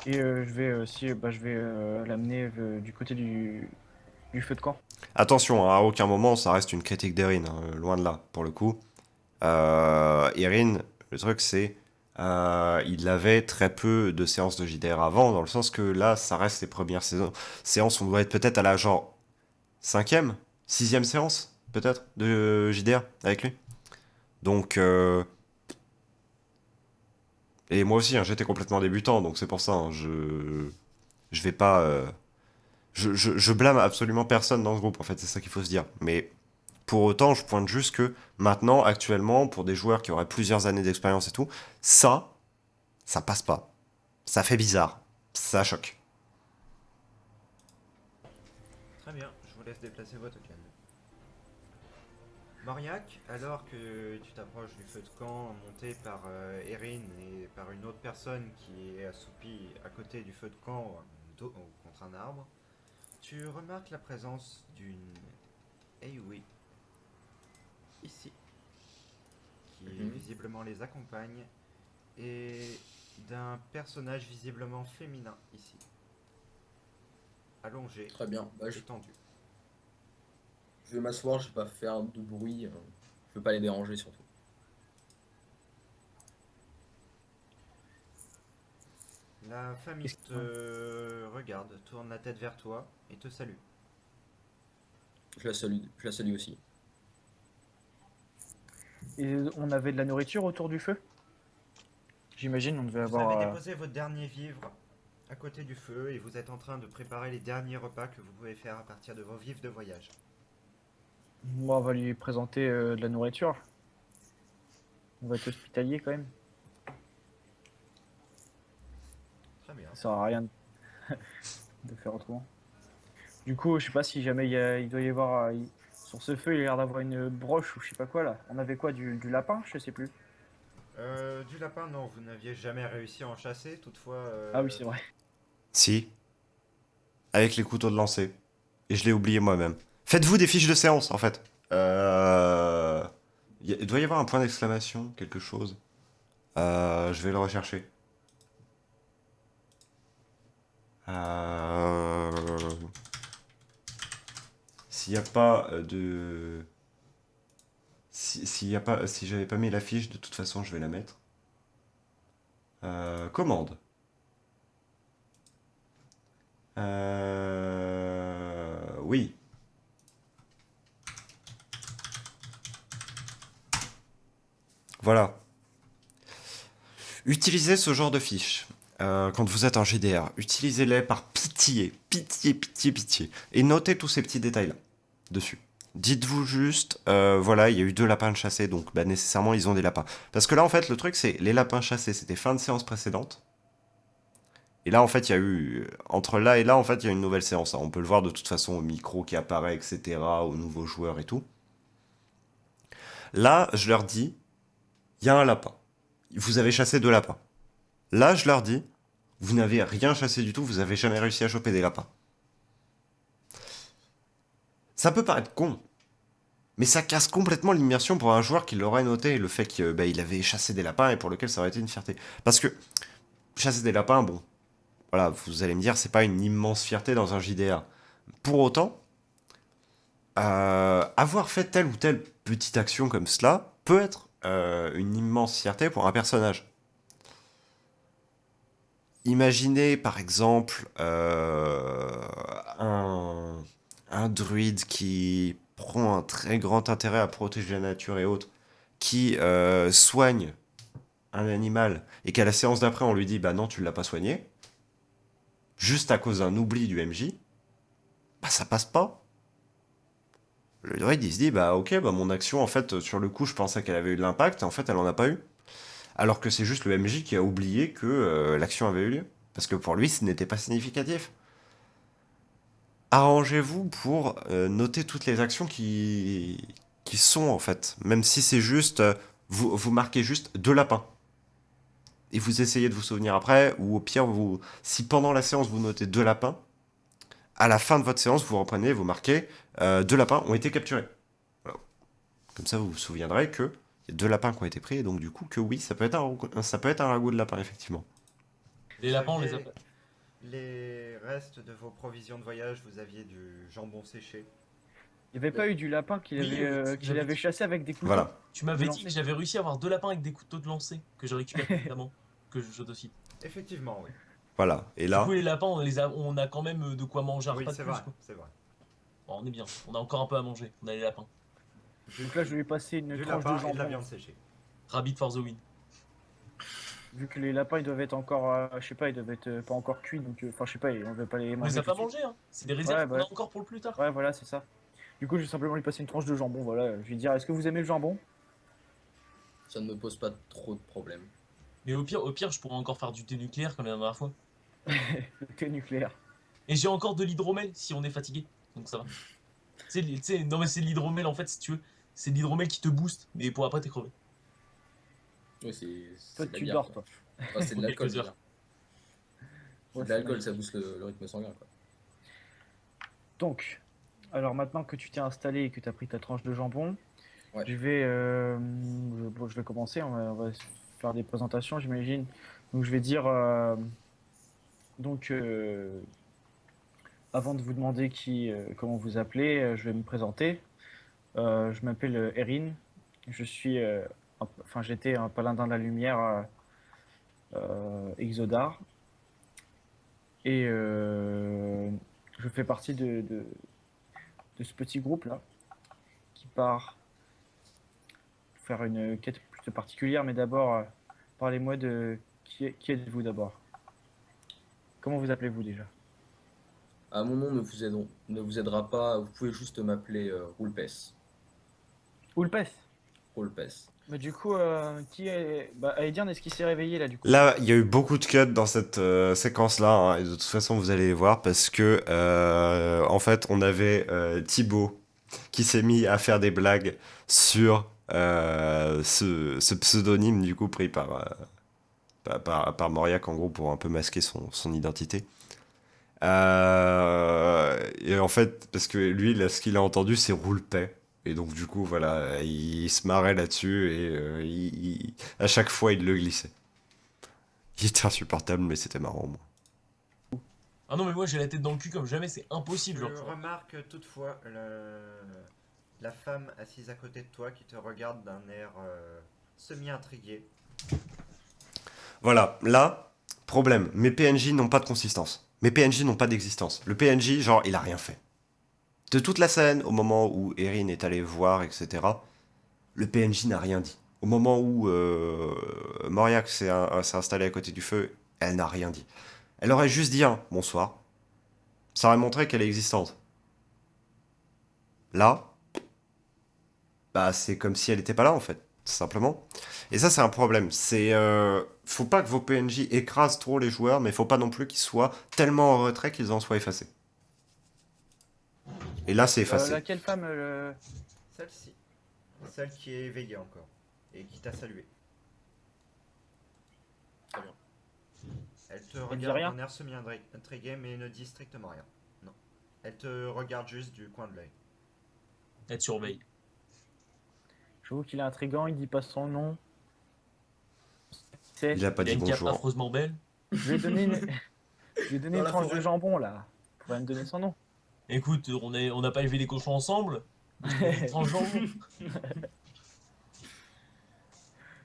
Et je vais aussi, je vais l'amener du côté du feu de camp. Attention, hein, à aucun moment ça reste une critique d'Erin, hein, loin de là, pour le coup. Erin, le truc c'est, il avait très peu de séances de JDR avant, dans le sens que là ça reste ses premières séances, on doit être peut-être à la genre 5ème, 6ème séance, peut-être, de JDR avec lui. Donc, et moi aussi, hein, j'étais complètement débutant, donc c'est pour ça, hein, je vais pas, je blâme absolument personne dans ce groupe, en fait, c'est ça qu'il faut se dire. Mais pour autant, je pointe juste que maintenant, actuellement, pour des joueurs qui auraient plusieurs années d'expérience et tout, ça passe pas. Ça fait bizarre. Ça choque. Très bien, je vous laisse déplacer votre token. Mauriac, alors que tu t'approches du feu de camp monté par Erin et par une autre personne qui est assoupie à côté du feu de camp contre un arbre, tu remarques la présence d'une Aoi ici, qui Mhm. visiblement les accompagne, et d'un personnage visiblement féminin ici, allongé, Très bien. Bah, étendu. je vais m'asseoir, je vais pas faire de bruit. Je veux pas les déranger surtout. La famille Qu'est-ce te regarde, tourne la tête vers toi et te salue. Je la salue aussi. Et on avait de la nourriture autour du feu? J'imagine, on devait Vous avez avoir. déposé votre dernier vivre à côté du feu et vous êtes en train de préparer les derniers repas que vous pouvez faire à partir de vos vivres de voyage. Moi, on va lui présenter de la nourriture. On va être hospitalier quand même. Très bien. Ça sert à rien de faire autrement. Du coup, je sais pas si jamais il doit y avoir. Sur ce feu, il a l'air d'avoir une broche ou je sais pas quoi là. On avait quoi, du lapin? Je sais plus. Du lapin, non, vous n'aviez jamais réussi à en chasser, toutefois... Ah oui, c'est vrai. Si, avec les couteaux de lancer. Et je l'ai oublié moi-même. Faites-vous des fiches de séance, en fait. Il doit y avoir un point d'exclamation, quelque chose. Je vais le rechercher. Euh, S'il n'y a pas de... S'il y a pas, si j'avais pas mis la fiche, de toute façon, je vais la mettre. Commande. Oui. Voilà. Utilisez ce genre de fiches. Quand vous êtes en GDR, utilisez-les par pitié, pitié, pitié, pitié. Et notez tous ces petits détails-là, dessus. Dites-vous juste, voilà, il y a eu 2 lapins chassés, donc bah, nécessairement ils ont des lapins. Parce que là, en fait, le truc, c'est les lapins chassés, c'était fin de séance précédente. Et là, en fait, il y a eu, entre là et là, en fait, il y a une nouvelle séance, hein. On peut le voir de toute façon au micro qui apparaît, etc., aux nouveaux joueurs et tout. Là, je leur dis, il y a un lapin. Vous avez chassé 2 lapins. Là, je leur dis, vous n'avez rien chassé du tout, vous avez jamais réussi à choper des lapins. Ça peut paraître con, mais ça casse complètement l'immersion pour un joueur qui l'aurait noté, le fait qu'il avait chassé des lapins et pour lequel ça aurait été une fierté. Parce que chasser des lapins, bon, voilà, vous allez me dire, c'est pas une immense fierté dans un JDR. Pour autant, avoir fait telle ou telle petite action comme cela peut être une immense fierté pour un personnage. Imaginez par exemple un druide qui prend un très grand intérêt à protéger la nature et autres, qui soigne un animal et qu'à la séance d'après on lui dit bah non tu l'as pas soigné, juste à cause d'un oubli du MJ, bah ça passe pas. Le druide il se dit bah ok bah mon action en fait sur le coup je pensais qu'elle avait eu de l'impact et en fait elle en a pas eu. Alors que c'est juste le MJ qui a oublié que l'action avait eu lieu. Parce que pour lui, ce n'était pas significatif. Arrangez-vous pour noter toutes les actions qui sont, en fait. Même si c'est juste... vous marquez juste 2 lapins. Et vous essayez de vous souvenir après, ou au pire, si pendant la séance, vous notez 2 lapins, à la fin de votre séance, vous reprenez, vous marquez 2 lapins ont été capturés. Voilà. Comme ça, vous vous souviendrez que il y a 2 lapins qui ont été pris, et donc du coup, que oui, ça peut être un ragoût de lapin, effectivement. Les Vous lapins, on les aviez a. les restes de vos provisions de voyage, vous aviez du jambon séché. Il n'y avait pas eu du lapin qu'il Oui, qu'il avait chassé avec des couteaux? Voilà. Tu m'avais Non. dit que j'avais réussi à avoir 2 lapins avec des couteaux de lancer que j'ai récupéré évidemment, que je te cite. Effectivement, oui. Voilà. Et Du coup, là, les lapins, on a quand même de quoi manger un Oui, repas de c'est plus, vrai, quoi. c'est vrai. Bon, on est bien, on a encore un peu à manger, on a les lapins. Donc là, je vais lui passer une Du tranche de lapin et de la jambon. viande séchée. Rabbit for the win. Vu que les lapins, ils doivent être encore, je sais pas, ils doivent être pas encore cuits, donc, enfin, je sais pas, on ne va pas les On les manger a tout pas de suite. mangés, hein. C'est des réserves Ouais, qu'on bah, a encore pour le plus tard. ouais, voilà, c'est ça. Du coup, je vais simplement lui passer une tranche de jambon, voilà. Je vais lui dire, est-ce que vous aimez le jambon? Ça ne me pose pas trop de problèmes. Mais au pire, je pourrais encore faire du thé nucléaire comme la dernière fois. Le thé nucléaire. Et j'ai encore de l'hydromel si on est fatigué, donc ça va. Non mais c'est de l'hydromel en fait, si tu veux. C'est de l'hydromel qui te booste, mais pour après t'es crevé. Oui, Toi, c'est de la tu bière, dors, quoi. toi. Enfin, c'est de Pour l'alcool, quelques je veux heures. dire. Ouais, De c'est l'alcool, ça magnifique. booste le rythme sanguin, quoi. Donc, alors maintenant que tu t'es installé et que tu as pris ta tranche de jambon, Ouais. je vais commencer, on va faire des présentations, j'imagine. Donc, je vais dire, donc, avant de vous demander comment vous appelez, je vais me présenter. Je m'appelle Erin. Je suis, enfin, j'étais un paladin de la lumière Exodar. Et je fais partie de ce petit groupe-là qui part faire une quête plutôt particulière. Mais d'abord, parlez-moi de qui êtes-vous d'abord? Comment vous appelez-vous déjà? Ah, mon nom ne vous aidera pas, vous pouvez juste m'appeler Roulpes. Oulpes. Roulpes. Mais du coup, qui est. Bah, Aïdian, est-ce qu'il s'est réveillé là du coup? Là, il y a eu beaucoup de cuts dans cette séquence-là, hein, et de toute façon, vous allez les voir parce que, en fait, on avait Thibaut qui s'est mis à faire des blagues sur ce pseudonyme, du coup, pris par Mauriac, en gros, pour un peu masquer son identité. Et en fait, parce que lui, là, ce qu'il a entendu, c'est roule-paix. Et donc, du coup, voilà, il se marrait là-dessus et à chaque fois, il le glissait. Il était insupportable, mais c'était marrant, moi. Ah non, mais moi j'ai la tête dans le cul comme jamais, c'est impossible. Je Genre. remarque toutefois la femme assise à côté de toi qui te regarde d'un air semi-intrigué. Voilà, là, problème. Mes PNJ n'ont pas de consistance. Mes PNJ n'ont pas d'existence. Le PNJ, genre, il a rien fait. De toute la scène, au moment où Erin est allée voir, etc., le PNJ n'a rien dit. Au moment où Mauriac s'est installé à côté du feu, elle n'a rien dit. Elle aurait juste dit un bonsoir. Ça aurait montré qu'elle est existante. Là, bah c'est comme si elle n'était pas là en fait, tout simplement. Et ça c'est un problème. Faut pas que vos PNJ écrasent trop les joueurs, mais faut pas non plus qu'ils soient tellement en retrait qu'ils en soient effacés. Et là c'est effacé. Laquelle femme Celle-ci. Celle qui est éveillée encore. Et qui t'a salué. Très bien. Elle te Elle dit regarde rien? d'un air semi-intrigué mais ne dit strictement rien. Non. Elle te regarde juste du coin de l'œil. Elle te surveille. J'avoue qu'il est intriguant, il dit pas son nom. C'est. Il a pas Il a dit une cape bonjour. affreusement belle. Je lui ai donné une, je lui ai donné Dans une la tranche de forêt. jambon là. Il pourrait me donner son nom. Écoute, on n'a pas élevé les cochons ensemble. Je te donne une tranche de jambon.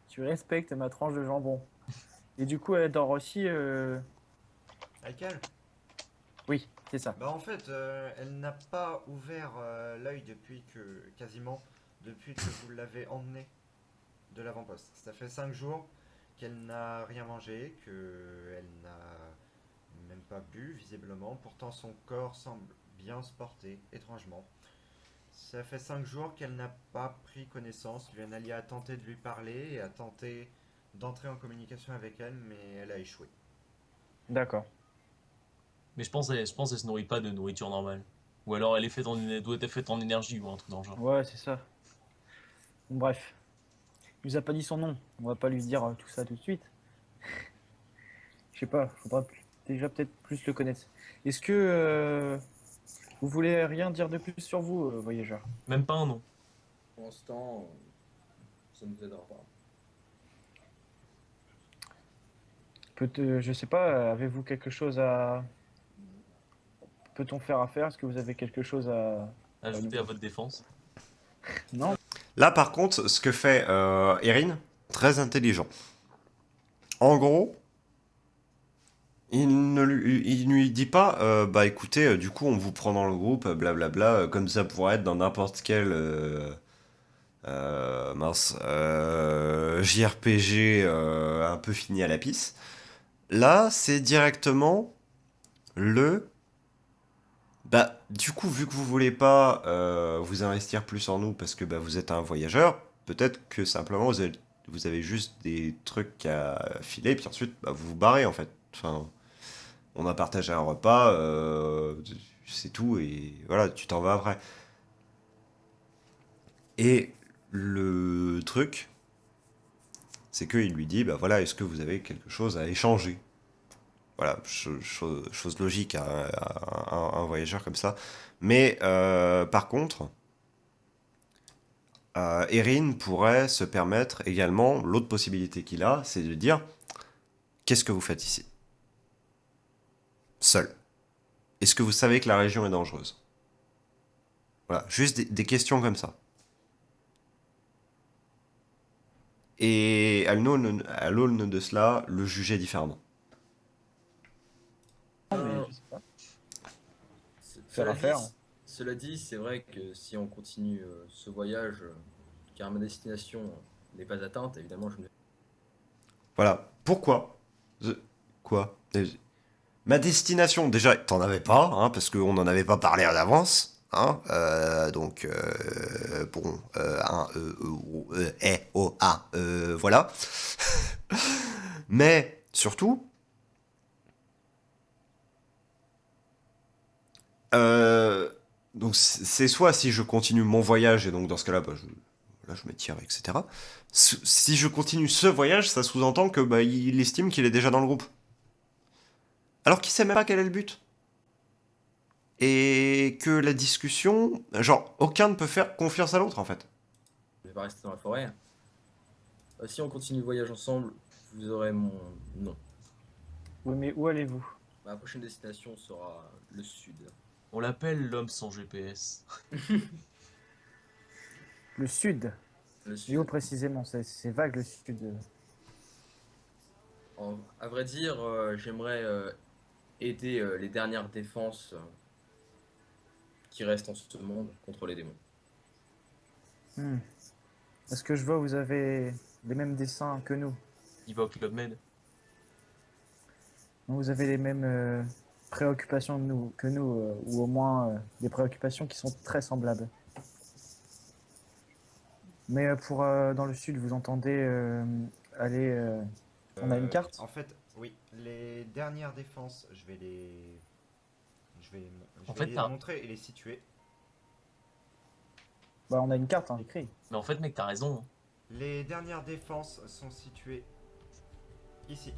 Tu respectes ma tranche de jambon. Et du coup, elle dort aussi. Alcal. Oui, c'est ça. Bah en fait, elle n'a pas ouvert l'œil depuis que, quasiment, depuis que vous l'avez emmenée de l'avant-poste. Ça fait 5 jours qu'elle n'a rien mangé, qu'elle n'a même pas bu, visiblement. Pourtant, son corps semble bien se porter, étrangement. Ça fait 5 jours qu'elle n'a pas pris connaissance. Luanalia a tenté de lui parler et a tenté d'entrer en communication avec elle, mais elle a échoué. D'accord. Mais je pense qu'elle se nourrit pas de nourriture normale. Ou alors elle est faite doit être faite en énergie ou un truc dans le genre. Ouais, c'est ça. Bon, bref. Il nous a pas dit son nom. On va pas lui dire tout ça tout de suite. Je sais pas, déjà peut-être plus le connaître. Est-ce que vous voulez rien dire de plus sur vous, voyageur? Même pas un nom. Pour l'instant, ça ne nous aidera pas. Je sais pas, avez-vous quelque chose à. Peut-on faire affaire? Est-ce que vous avez quelque chose à. Ajouter à votre défense. Non? Là par contre, ce que fait Erin, très intelligent. En gros, il ne lui dit pas, bah écoutez, du coup on vous prend dans le groupe, blablabla, comme ça pourrait être dans n'importe quel JRPG un peu fini à la pisse. Là, c'est directement le. Bah, du coup, vu que vous voulez pas vous investir plus en nous parce que bah, vous êtes un voyageur, peut-être que simplement vous avez juste des trucs à filer, puis ensuite bah, vous vous barrez en fait. Enfin, on a partagé un repas, c'est tout, et voilà, tu t'en vas après. Et le truc, c'est qu'il lui dit, bah voilà, est-ce que vous avez quelque chose à échanger? Voilà, chose logique à un voyageur comme ça. Mais par contre, Erin pourrait se permettre également, l'autre possibilité qu'il a, c'est de dire, qu'est-ce que vous faites ici? Seul. Est-ce que vous savez que la région est dangereuse? Voilà, juste des questions comme ça. Et à l'aune de cela, le juger différemment. Mais Cela dit, faire. c'est vrai que si on continue ce voyage, car ma destination n'est pas atteinte, évidemment, je ne... Voilà. Pourquoi? Quoi? Ma destination, déjà, t'en avais pas, hein, parce qu'on n'en avait pas parlé à l'avance. Hein, donc, bon, un, O, A, voilà. Mais, surtout, euh, donc c'est soit si je continue mon voyage, et donc dans ce cas-là, bah, là, je m'étire, etc. Si je continue ce voyage, ça sous-entend que bah, il estime qu'il est déjà dans le groupe. Alors qu'il sait même pas quel est le but. Et que la discussion, genre, aucun ne peut faire confiance à l'autre en fait. je vais pas rester dans la forêt. Si on continue le voyage ensemble, vous aurez mon nom. Oui, mais où allez-vous? Ma prochaine destination sera le sud. On l'appelle l'homme sans GPS. Le sud. Le Et sud. où précisément? C'est vague le sud. À vrai dire, j'aimerais aider les dernières défenses qui restent en ce monde contre les démons. Hmm. Est-ce que je vois vous avez les mêmes dessins que nous? Il va au Club Med. Donc vous avez les mêmes préoccupations que nous, ou au moins des préoccupations qui sont très semblables. Mais pour dans le sud, vous entendez aller. On a une carte? En fait, oui, les dernières défenses, je vais les. Je En vais fait, les t'as- montrer et les situer. Bah, on a une carte, hein, écrit. Mais en fait, mec, t'as raison. Hein. Les dernières défenses sont situées ici.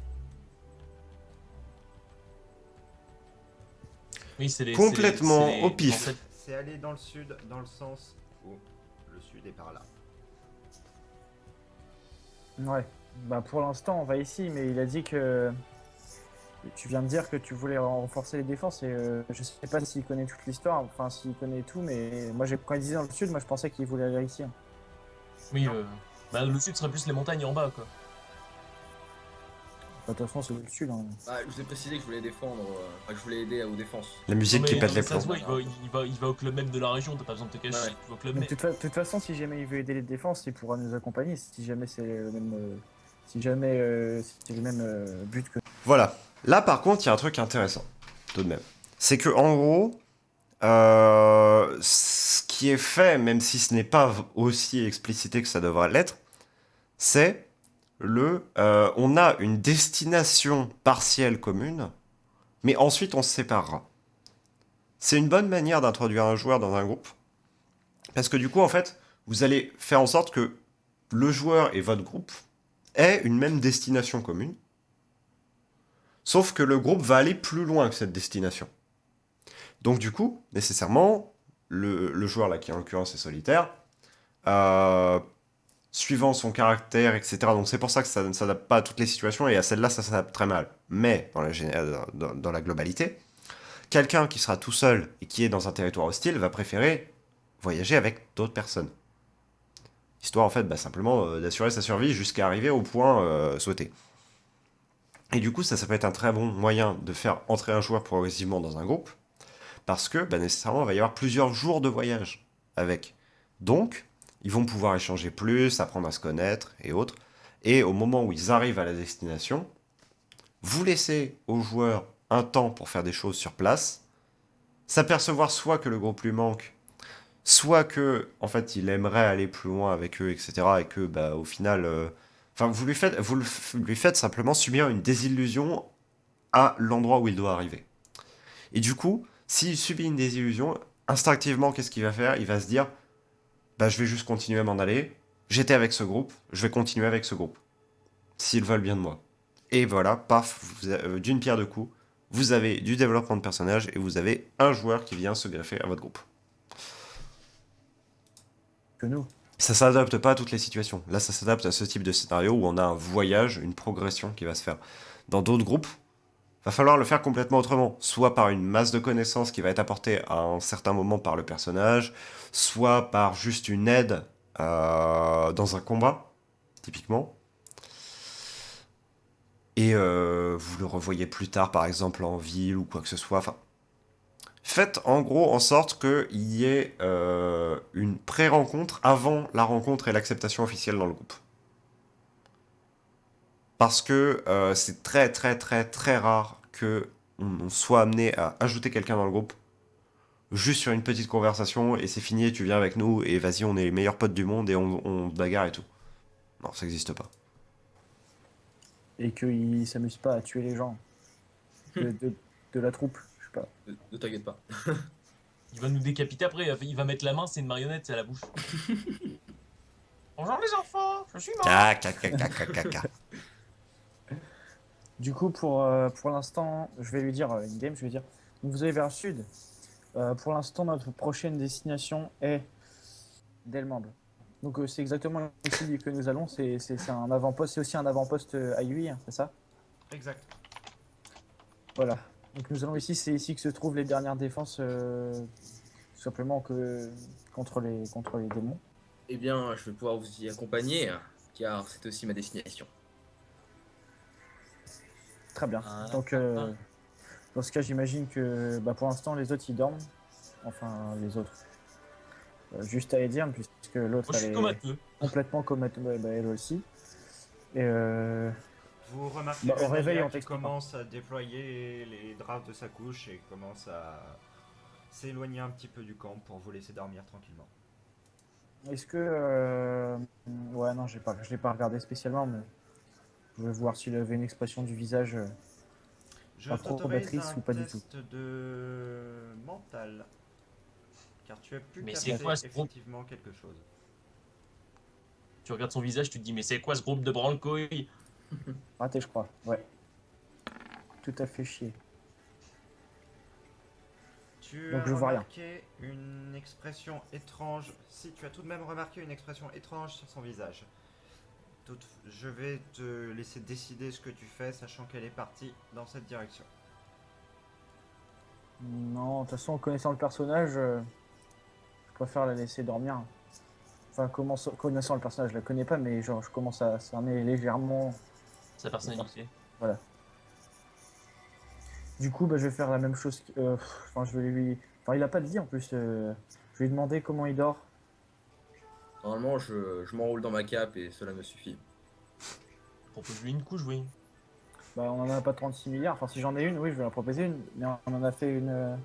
Oui, Complètement c'est au en pif. fait, C'est aller dans le sud, dans le sens où le sud est par là. Ouais. Bah, pour l'instant, on va ici, mais il a dit que. Tu viens de dire que tu voulais renforcer les défenses et je sais pas s'il connaît toute l'histoire, enfin s'il connaît tout, mais moi quand il disait dans le sud, moi je pensais qu'il voulait aller ici. Hein. oui, Non. bah, le sud serait plus les montagnes en bas, quoi. Bah, de toute façon, c'est le sud. Hein. Ah, je vous ai précisé que je voulais défendre, que je voulais aider aux défenses. La Non, musique qui mais, pète non, les mais ça plombs. se voit, il va au Club Med de la région, t'as pas besoin de te cacher, Ouais. tu vas au Club Donc, Med. de toute façon, si jamais il veut aider les défenses, il pourra nous accompagner. Si jamais c'est le même, si jamais c'est le même but que. Voilà. Là, par contre, il y a un truc intéressant, tout de même. C'est que, en gros, ce qui est fait, même si ce n'est pas aussi explicité que ça devrait l'être, c'est on a une destination partielle commune, mais ensuite on se séparera. C'est une bonne manière d'introduire un joueur dans un groupe, parce que du coup, en fait, vous allez faire en sorte que le joueur et votre groupe aient une même destination commune, sauf que le groupe va aller plus loin que cette destination. Donc du coup, nécessairement, le joueur là qui en l'occurrence est solitaire, euh, suivant son caractère, etc. Donc c'est pour ça que ça ne s'adapte pas à toutes les situations et à celle-là ça s'adapte très mal. Mais dans la globalité, quelqu'un qui sera tout seul et qui est dans un territoire hostile va préférer voyager avec d'autres personnes. Histoire en fait simplement d'assurer sa survie jusqu'à arriver au point souhaité. Et du coup ça peut être un très bon moyen de faire entrer un joueur progressivement dans un groupe, parce que nécessairement il va y avoir plusieurs jours de voyage avec. Donc, ils vont pouvoir échanger plus, apprendre à se connaître et autres. Et au moment où ils arrivent à la destination, vous laissez aux joueurs un temps pour faire des choses sur place, s'apercevoir soit que le groupe lui manque, soit que en fait il aimerait aller plus loin avec eux, etc. Et que au final, lui faites simplement subir une désillusion à l'endroit où il doit arriver. Et du coup, s'il subit une désillusion, instinctivement, qu'est-ce qu'il va faire? Il va se dire, je vais juste continuer à m'en aller. J'étais avec ce groupe, je vais continuer avec ce groupe. S'ils veulent bien de moi. Et voilà, paf, d'une pierre deux coups, vous avez du développement de personnage et vous avez un joueur qui vient se greffer à votre groupe. Que nous. Ça s'adapte pas à toutes les situations. Là, ça s'adapte à ce type de scénario où on a un voyage, une progression qui va se faire. Dans d'autres groupes, va falloir le faire complètement autrement. Soit par une masse de connaissances qui va être apportée à un certain moment par le personnage, soit par juste une aide dans un combat, typiquement. Et vous le revoyez plus tard, par exemple, en ville ou quoi que ce soit. Enfin, Faites en gros en sorte qu'il y ait une pré-rencontre avant la rencontre et l'acceptation officielle dans le groupe. Parce que c'est très très très très rare que on soit amené à ajouter quelqu'un dans le groupe juste sur une petite conversation et c'est fini, tu viens avec nous et vas-y, on est les meilleurs potes du monde et on bagarre et tout. Non, ça n'existe pas. Et qu'il s'amuse pas à tuer les gens de la troupe. Je sais pas. Ne t'inquiète pas. Il va nous décapiter après, il va mettre la main, c'est une marionnette, c'est à la bouche. Bonjour les enfants, je suis mort. Caca. Du coup, pour l'instant, je vais lui dire, in-game, je vais dire, donc vous allez vers le sud. Pour l'instant, notre prochaine destination est Delmande. Donc c'est exactement ici que nous allons. C'est un avant-poste. C'est aussi un avant-poste à UI, hein, c'est ça? Exact. Voilà. Donc nous allons ici. C'est ici que se trouvent les dernières défenses, tout simplement contre les démons. Eh bien, je vais pouvoir vous y accompagner, car c'est aussi ma destination. Très bien. Ah, Donc dans ce cas, j'imagine que pour l'instant les autres ils dorment. Enfin les autres. Juste à Edirne, puisque l'autre Moi je suis elle est comateux. complètement comateux, elle aussi. Et Vous remarquez au que réveil, Nadia on qui t'explique. commence à déployer les draps de sa couche et commence à s'éloigner un petit peu du camp pour vous laisser dormir tranquillement. Est-ce que ouais, non, je l'ai pas regardé spécialement, mais je vais voir s'il avait une expression du visage Je pas trop t'autorise combatrice un ou pas du tout. test de mental, car tu as pu Mais capter c'est quoi ce groupe? effectivement quelque chose. Tu regardes son visage, tu te dis mais c'est quoi ce groupe de branle-couilles? Raté, je crois. Ouais. Tout à fait chier. Tu Donc as je vois rien. remarqué une expression étrange. Si, tu as tout de même remarqué une expression étrange sur son visage. Je vais te laisser décider ce que tu fais, sachant qu'elle est partie dans cette direction. Non, de toute façon, en connaissant le personnage, je préfère la laisser dormir. Enfin, connaissant le personnage, je la connais pas, mais genre, je commence à cerner légèrement. Sa personnalité. Voilà. Du coup, je vais faire la même chose. Enfin, je vais lui. Enfin, il a pas de vie en plus. Je vais lui demander comment il dort. Normalement, je m'enroule dans ma cape et cela me suffit. Propose-lui une couche, oui. On en a pas 36 milliards. Enfin, si j'en ai une, oui, je vais en proposer une. Mais on en a fait une.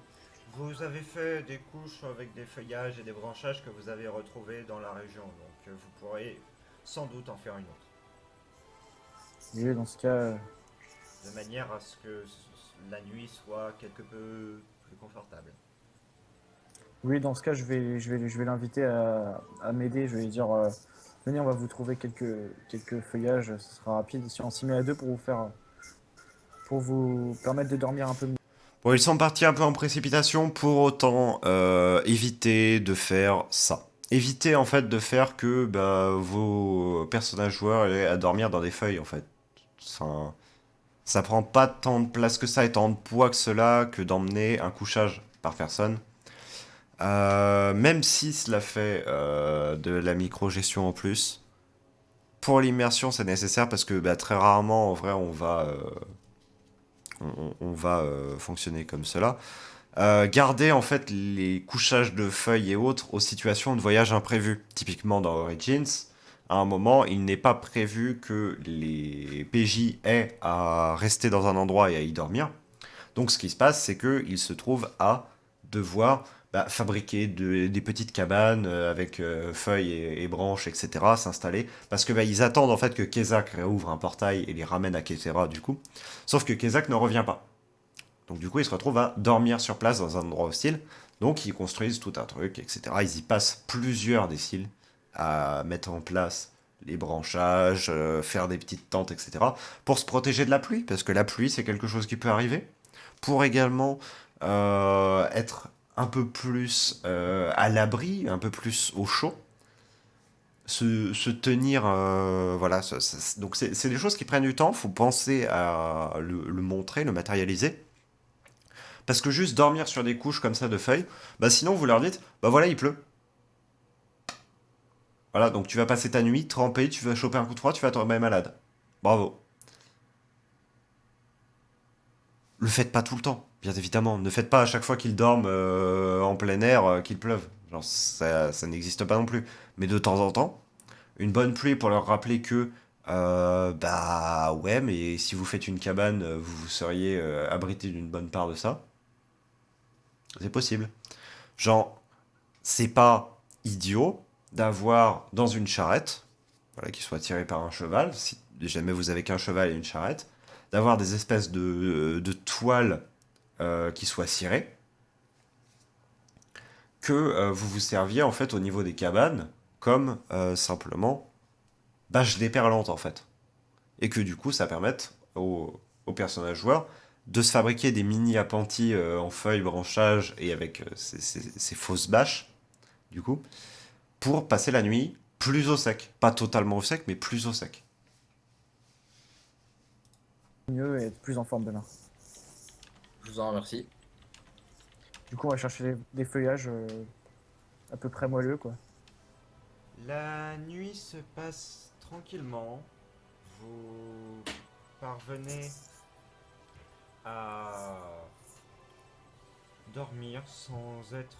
Vous avez fait des couches avec des feuillages et des branchages que vous avez retrouvés dans la région, donc vous pourrez sans doute en faire une autre. Oui, dans ce cas. De manière à ce que la nuit soit quelque peu plus confortable. Oui, dans ce cas, je vais l'inviter à m'aider. Je vais lui dire, venez, on va vous trouver quelques feuillages. Ce sera rapide. Si on s'y met à deux pour vous permettre de dormir un peu mieux. Bon, ils sont partis un peu en précipitation, pour autant éviter de faire ça. Évitez en fait de faire que vos personnages joueurs aient à dormir dans des feuilles en fait. Enfin, ça prend pas tant de place que ça et tant de poids que cela que d'emmener un couchage par personne. Même si cela fait de la micro-gestion en plus. Pour l'immersion, c'est nécessaire parce que très rarement, en vrai, on va fonctionner comme cela. Garder en fait les couchages de feuilles et autres aux situations de voyage imprévues. Typiquement dans Origins, à un moment, il n'est pas prévu que les PJ aient à rester dans un endroit et à y dormir. Donc ce qui se passe, c'est qu'ils se trouvent à devoir fabriquer des petites cabanes avec feuilles et branches, etc., s'installer, parce que ils attendent en fait que Kezak réouvre un portail et les ramène à Ketera du coup. Sauf que Kezak ne revient pas. Donc du coup, ils se retrouvent à dormir sur place dans un endroit hostile. Donc ils construisent tout un truc, etc. Ils y passent plusieurs déciles à mettre en place les branchages, faire des petites tentes, etc. Pour se protéger de la pluie, parce que la pluie, c'est quelque chose qui peut arriver. Pour également être un peu plus à l'abri, un peu plus au chaud. Se tenir, voilà. Donc c'est des choses qui prennent du temps, faut penser à le montrer, le matérialiser. Parce que juste dormir sur des couches comme ça de feuilles, sinon vous leur dites, voilà, il pleut. Voilà, donc tu vas passer ta nuit trempé, tu vas choper un coup de froid, tu vas tomber malade. Bravo. le faites pas tout le temps, bien évidemment. Ne faites pas à chaque fois qu'ils dorment en plein air qu'il pleuve. Genre, ça n'existe pas non plus. Mais de temps en temps, une bonne pluie pour leur rappeler que, bah ouais, mais si vous faites une cabane, vous seriez abrité d'une bonne part de ça. C'est possible. Genre, c'est pas idiot d'avoir dans une charrette, voilà, qui soit tirée par un cheval, si jamais vous avez qu'un cheval et une charrette, d'avoir des espèces de toiles qui soient cirées, que vous vous serviez en fait au niveau des cabanes comme simplement bâche déperlante en fait. Et que du coup ça permette aux personnages joueurs de se fabriquer des mini appentis en feuilles, branchages et avec ces fausses bâches, du coup, pour passer la nuit plus au sec. Pas totalement au sec, mais plus au sec. Mieux et être plus en forme demain. Je vous en remercie. Du coup, on va chercher des feuillages à peu près moelleux, quoi. La nuit se passe tranquillement. Vous parvenez à dormir sans être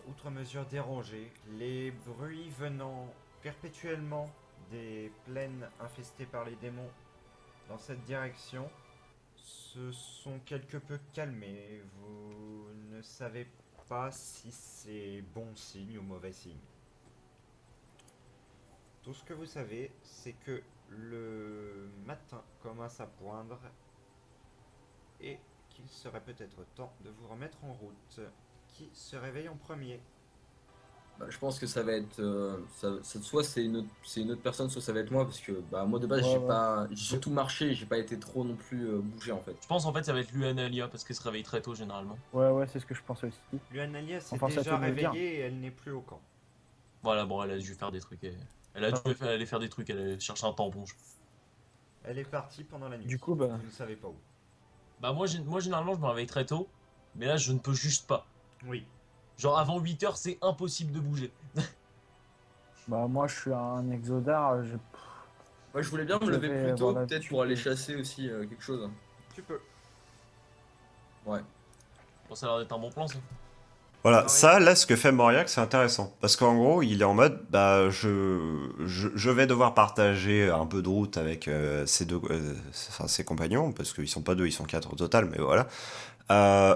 outre mesure dérangé. Les bruits venant perpétuellement des plaines infestées par les démons dans cette direction se sont quelque peu calmés. Vous ne savez pas si c'est bon signe ou mauvais signe. Tout ce que vous savez, c'est que le matin commence à poindre et qu'il serait peut-être temps de vous remettre en route. Qui se réveille en premier? Bah, je pense que ça va être. Soit c'est une autre personne, soit ça va être moi, parce que bah, moi de base, Ouais, ouais. j'ai surtout marché, j'ai pas été trop non plus bougé en fait. Je pense en fait ça va être Luanalia parce qu'elle se réveille très tôt généralement. Ouais, ouais, c'est ce que je pensais aussi. Luanalia s'est Enfin, ça déjà fait me le dire. réveillée et elle n'est plus au camp. Voilà, bon, elle a dû faire des trucs. Elle a dû aller faire des trucs, elle a cherché un tampon. Elle est partie pendant la nuit. Du coup, bah, Vous ne savez pas où. Bah, moi généralement je me réveille très tôt, mais là je ne peux juste pas. Oui. Genre avant 8 h, c'est impossible de bouger. moi, je suis un exodar. Moi, je voulais bien me Je lever vais plus tôt, avoir peut-être pour aller l'habitude. chasser aussi quelque chose. Tu peux. Ouais. Bon, ça a l'air d'être un bon plan ça. Voilà, Moriac. ça, là, ce que fait Mauriac, c'est intéressant. Parce qu'en gros, il est en mode, bah, je vais devoir partager un peu de route avec ses compagnons, parce qu'ils sont pas deux, ils sont quatre au total, mais voilà.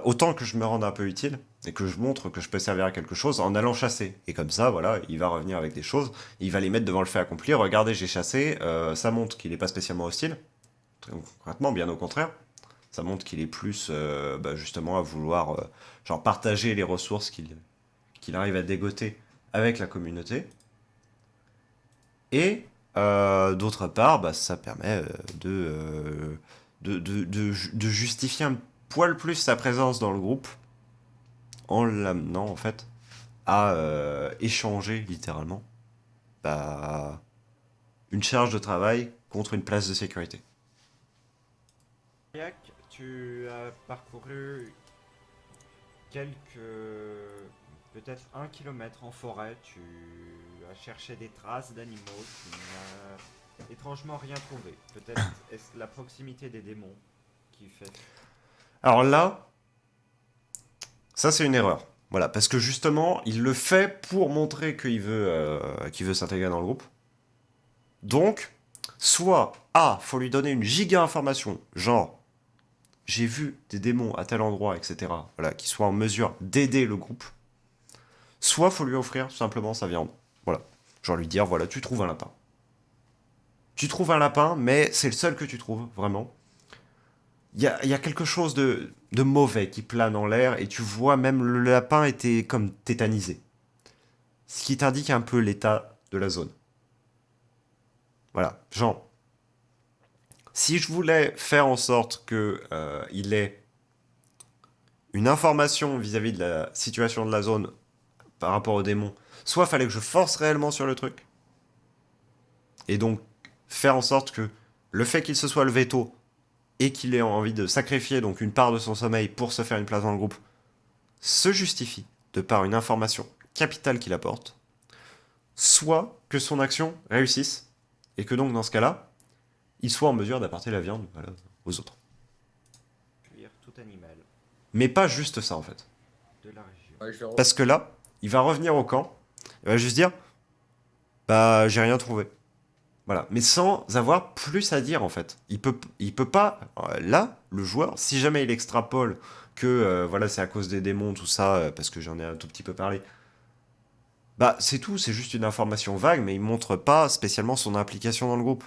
Autant que je me rende un peu utile, et que je montre que je peux servir à quelque chose en allant chasser. Et comme ça, voilà, il va revenir avec des choses, il va les mettre devant le fait accompli. Regardez, j'ai chassé, ça montre qu'il est pas spécialement hostile, très concrètement, bien au contraire. Ça montre qu'il est plus, justement, à vouloir genre partager les ressources qu'il arrive à dégoter avec la communauté. Et d'autre part, bah, ça permet de justifier un poil plus sa présence dans le groupe en l'amenant en fait à échanger littéralement bah, une charge de travail contre une place de sécurité. Moriac, tu as parcouru quelques. Peut-être 1 kilomètre en forêt. Tu as cherché des traces d'animaux. Tu n'as étrangement rien trouvé. Peut-être est-ce la proximité des démons qui fait. Alors là, ça c'est une erreur. Voilà, parce que justement, il le fait pour montrer qu'il veut s'intégrer dans le groupe. Donc, soit A, faut lui donner une giga information, genre j'ai vu des démons à tel endroit, etc. Voilà, qui soit en mesure d'aider le groupe. Soit faut lui offrir tout simplement sa viande. Voilà, genre lui dire voilà, tu trouves un lapin. Tu trouves un lapin, mais c'est le seul que tu trouves, vraiment. Il y a quelque chose de mauvais qui plane en l'air et tu vois même le lapin était comme tétanisé. Ce qui t'indique un peu l'état de la zone. Voilà, genre, si je voulais faire en sorte que il ait une information vis-à-vis de la situation de la zone par rapport aux démons, soit fallait que je force réellement sur le truc, et donc faire en sorte que le fait qu'il se soit levé tôt et qu'il ait envie de sacrifier donc une part de son sommeil pour se faire une place dans le groupe, se justifie de par une information capitale qu'il apporte, soit que son action réussisse, et que donc dans ce cas-là, il soit en mesure d'apporter la viande voilà, aux autres. Cuire tout animal Mais pas juste ça en fait. de la région. Ouais, je vais Parce que là, il va revenir au camp, il va juste dire, bah j'ai rien trouvé. Voilà, mais sans avoir plus à dire en fait. Il peut pas. Là, le joueur, si jamais il extrapole que voilà, c'est à cause des démons, tout ça, parce que j'en ai un tout petit peu parlé. Bah c'est tout, c'est juste une information vague, mais il montre pas spécialement son implication dans le groupe.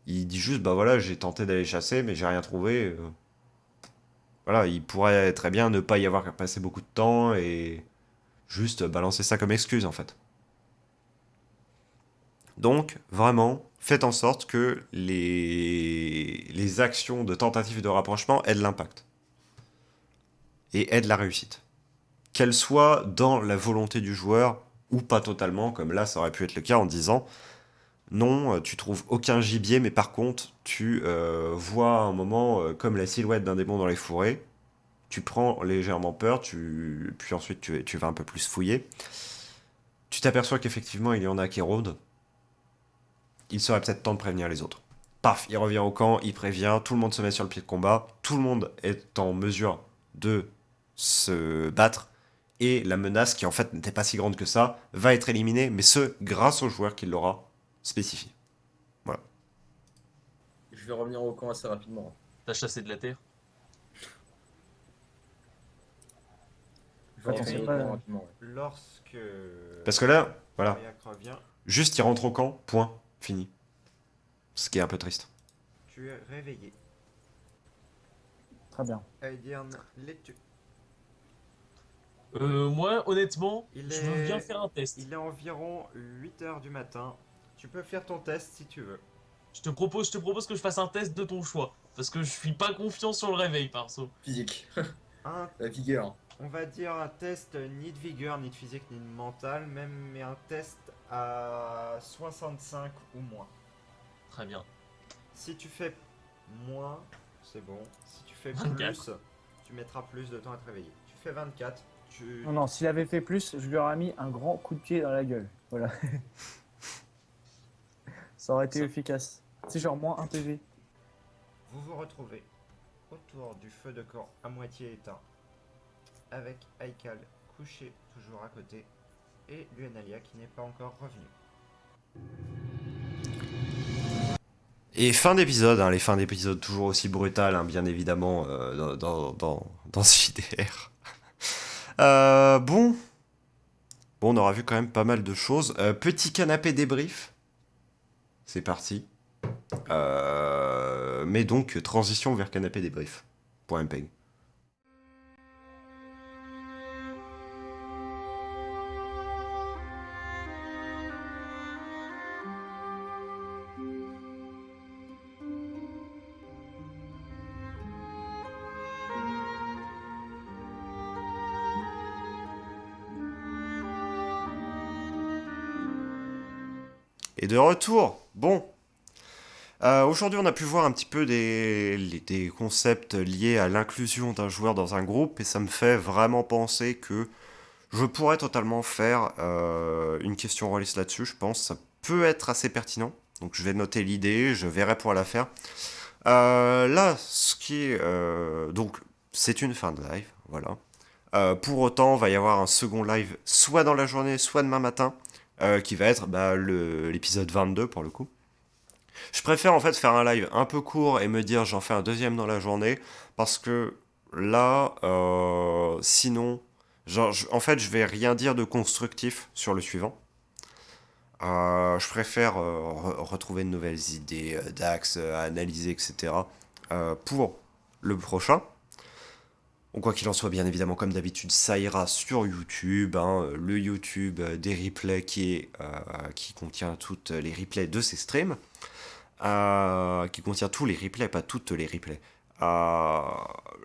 Il dit juste, bah voilà, j'ai tenté d'aller chasser, mais j'ai rien trouvé. Voilà, il pourrait très bien ne pas y avoir passé beaucoup de temps et juste balancer ça comme excuse en fait. Donc, vraiment, faites en sorte que les actions de tentative de rapprochement aident l'impact et aident la réussite. Qu'elles soient dans la volonté du joueur ou pas totalement, comme là ça aurait pu être le cas en disant non, tu trouves aucun gibier, mais par contre, tu vois un moment comme la silhouette d'un démon dans les fourrés, tu prends légèrement peur, puis ensuite tu vas un peu plus fouiller. Tu t'aperçois qu'effectivement il y en a qui rôdent. Il serait peut-être temps de prévenir les autres. Paf, il revient au camp, il prévient, tout le monde se met sur le pied de combat, tout le monde est en mesure de se battre, et la menace, qui en fait n'était pas si grande que ça, va être éliminée, mais ce, grâce au joueur qui l'aura spécifié. Voilà. Je vais revenir au camp assez rapidement. T'as chassé de la terre. Je vais Attends, revenir c'est au pas- camp rapidement. Ouais. Lorsque Parce que là, voilà, Aurillac revient, juste il rentre au camp, point, fini. Ce qui est un peu triste. tu es réveillé. Très bien. Aïdian, l'es-tu? Moi, honnêtement, Il je veux est- bien faire un test. Il est environ 8h du matin. Tu peux faire ton test si tu veux. Je te propose que je fasse un test de ton choix. Parce que je suis pas confiant sur le réveil, perso. Physique. Un, La vigueur. on va dire un test ni de vigueur, ni de physique, ni de mental, même mais un test à 65 ou moins. Très bien. Si tu fais moins, c'est bon. Si tu fais 24. plus, tu mettras plus de temps à te réveiller. Tu fais 24, tu... Non, non, s'il avait fait plus, je lui aurais mis un grand coup de pied dans la gueule. Voilà. Ça aurait été Ça- efficace. C'est genre moins 1 PV. Vous vous retrouvez autour du feu de camp à moitié éteint, avec Aikal couché toujours à côté, et Luenalia qui n'est pas encore revenu. Et fin d'épisode, hein, les fins d'épisode toujours aussi brutales, hein, bien évidemment, dans ce JDR. Bon, on aura vu quand même pas mal de choses. Petit canapé débrief. C'est parti. Mais donc, transition vers canapé débrief. Pour MPEG. Et de retour. Bon. Aujourd'hui, on a pu voir un petit peu des concepts liés à l'inclusion d'un joueur dans un groupe, et ça me fait vraiment penser que je pourrais totalement faire une question release là-dessus, je pense. Ça peut être assez pertinent. Donc je vais noter l'idée, je verrai pour la faire. Là, ce qui est... donc, c'est une fin de live, voilà. Pour autant, va y avoir un second live, soit dans la journée, soit demain matin, qui va être l'épisode 22 pour le coup. Je préfère en fait faire un live un peu court et me dire j'en fais un deuxième dans la journée, parce que là, sinon, en fait, je vais rien dire de constructif sur le suivant. Je préfère retrouver de nouvelles idées d'axes à analyser, etc. Pour le prochain. Bon, quoi qu'il en soit, bien évidemment, comme d'habitude, ça ira sur YouTube, hein, le YouTube des replays qui contient toutes les replays de ces streams, qui contient tous les replays, pas toutes les replays.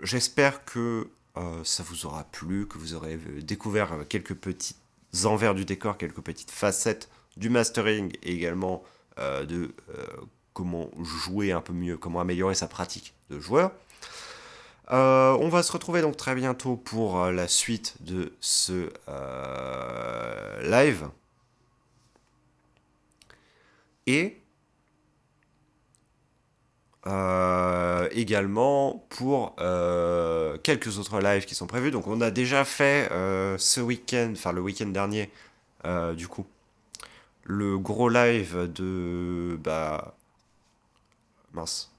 J'espère que ça vous aura plu, que vous aurez découvert quelques petits envers du décor, quelques petites facettes du mastering, et également de comment jouer un peu mieux, comment améliorer sa pratique de joueur. On va se retrouver donc très bientôt pour la suite de ce live. Et également pour quelques autres lives qui sont prévus. Donc on a déjà fait ce week-end, enfin le week-end dernier, du coup, le gros live de... Bah, mince.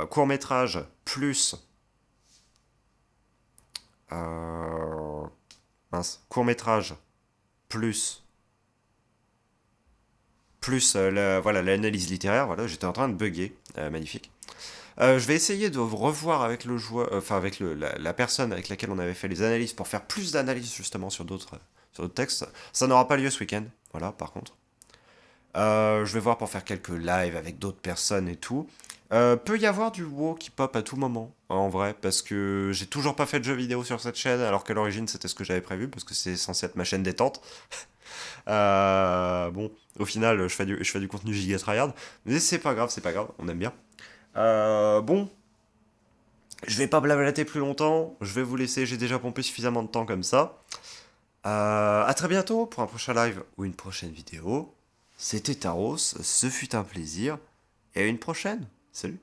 Court-métrage plus... mince. Court-métrage plus... Plus voilà, l'analyse littéraire. Voilà, j'étais en train de bugger. Magnifique. Je vais essayer de revoir avec le joueur, enfin avec la personne avec laquelle on avait fait les analyses pour faire plus d'analyses justement sur d'autres textes. Ça n'aura pas lieu ce week-end, voilà, par contre. Je vais voir pour faire quelques lives avec d'autres personnes et tout. Peut y avoir du WoW qui pop à tout moment, en vrai, parce que j'ai toujours pas fait de jeux vidéo sur cette chaîne, alors qu'à l'origine c'était ce que j'avais prévu, parce que c'est censé être ma chaîne détente. Bon, au final, je fais du contenu giga tryhard, mais c'est pas grave, on aime bien. Bon, je vais pas blablater plus longtemps, je vais vous laisser, j'ai déjà pompé suffisamment de temps comme ça. À très bientôt pour un prochain live ou une prochaine vidéo. C'était Taros, ce fut un plaisir, et à une prochaine. Salut!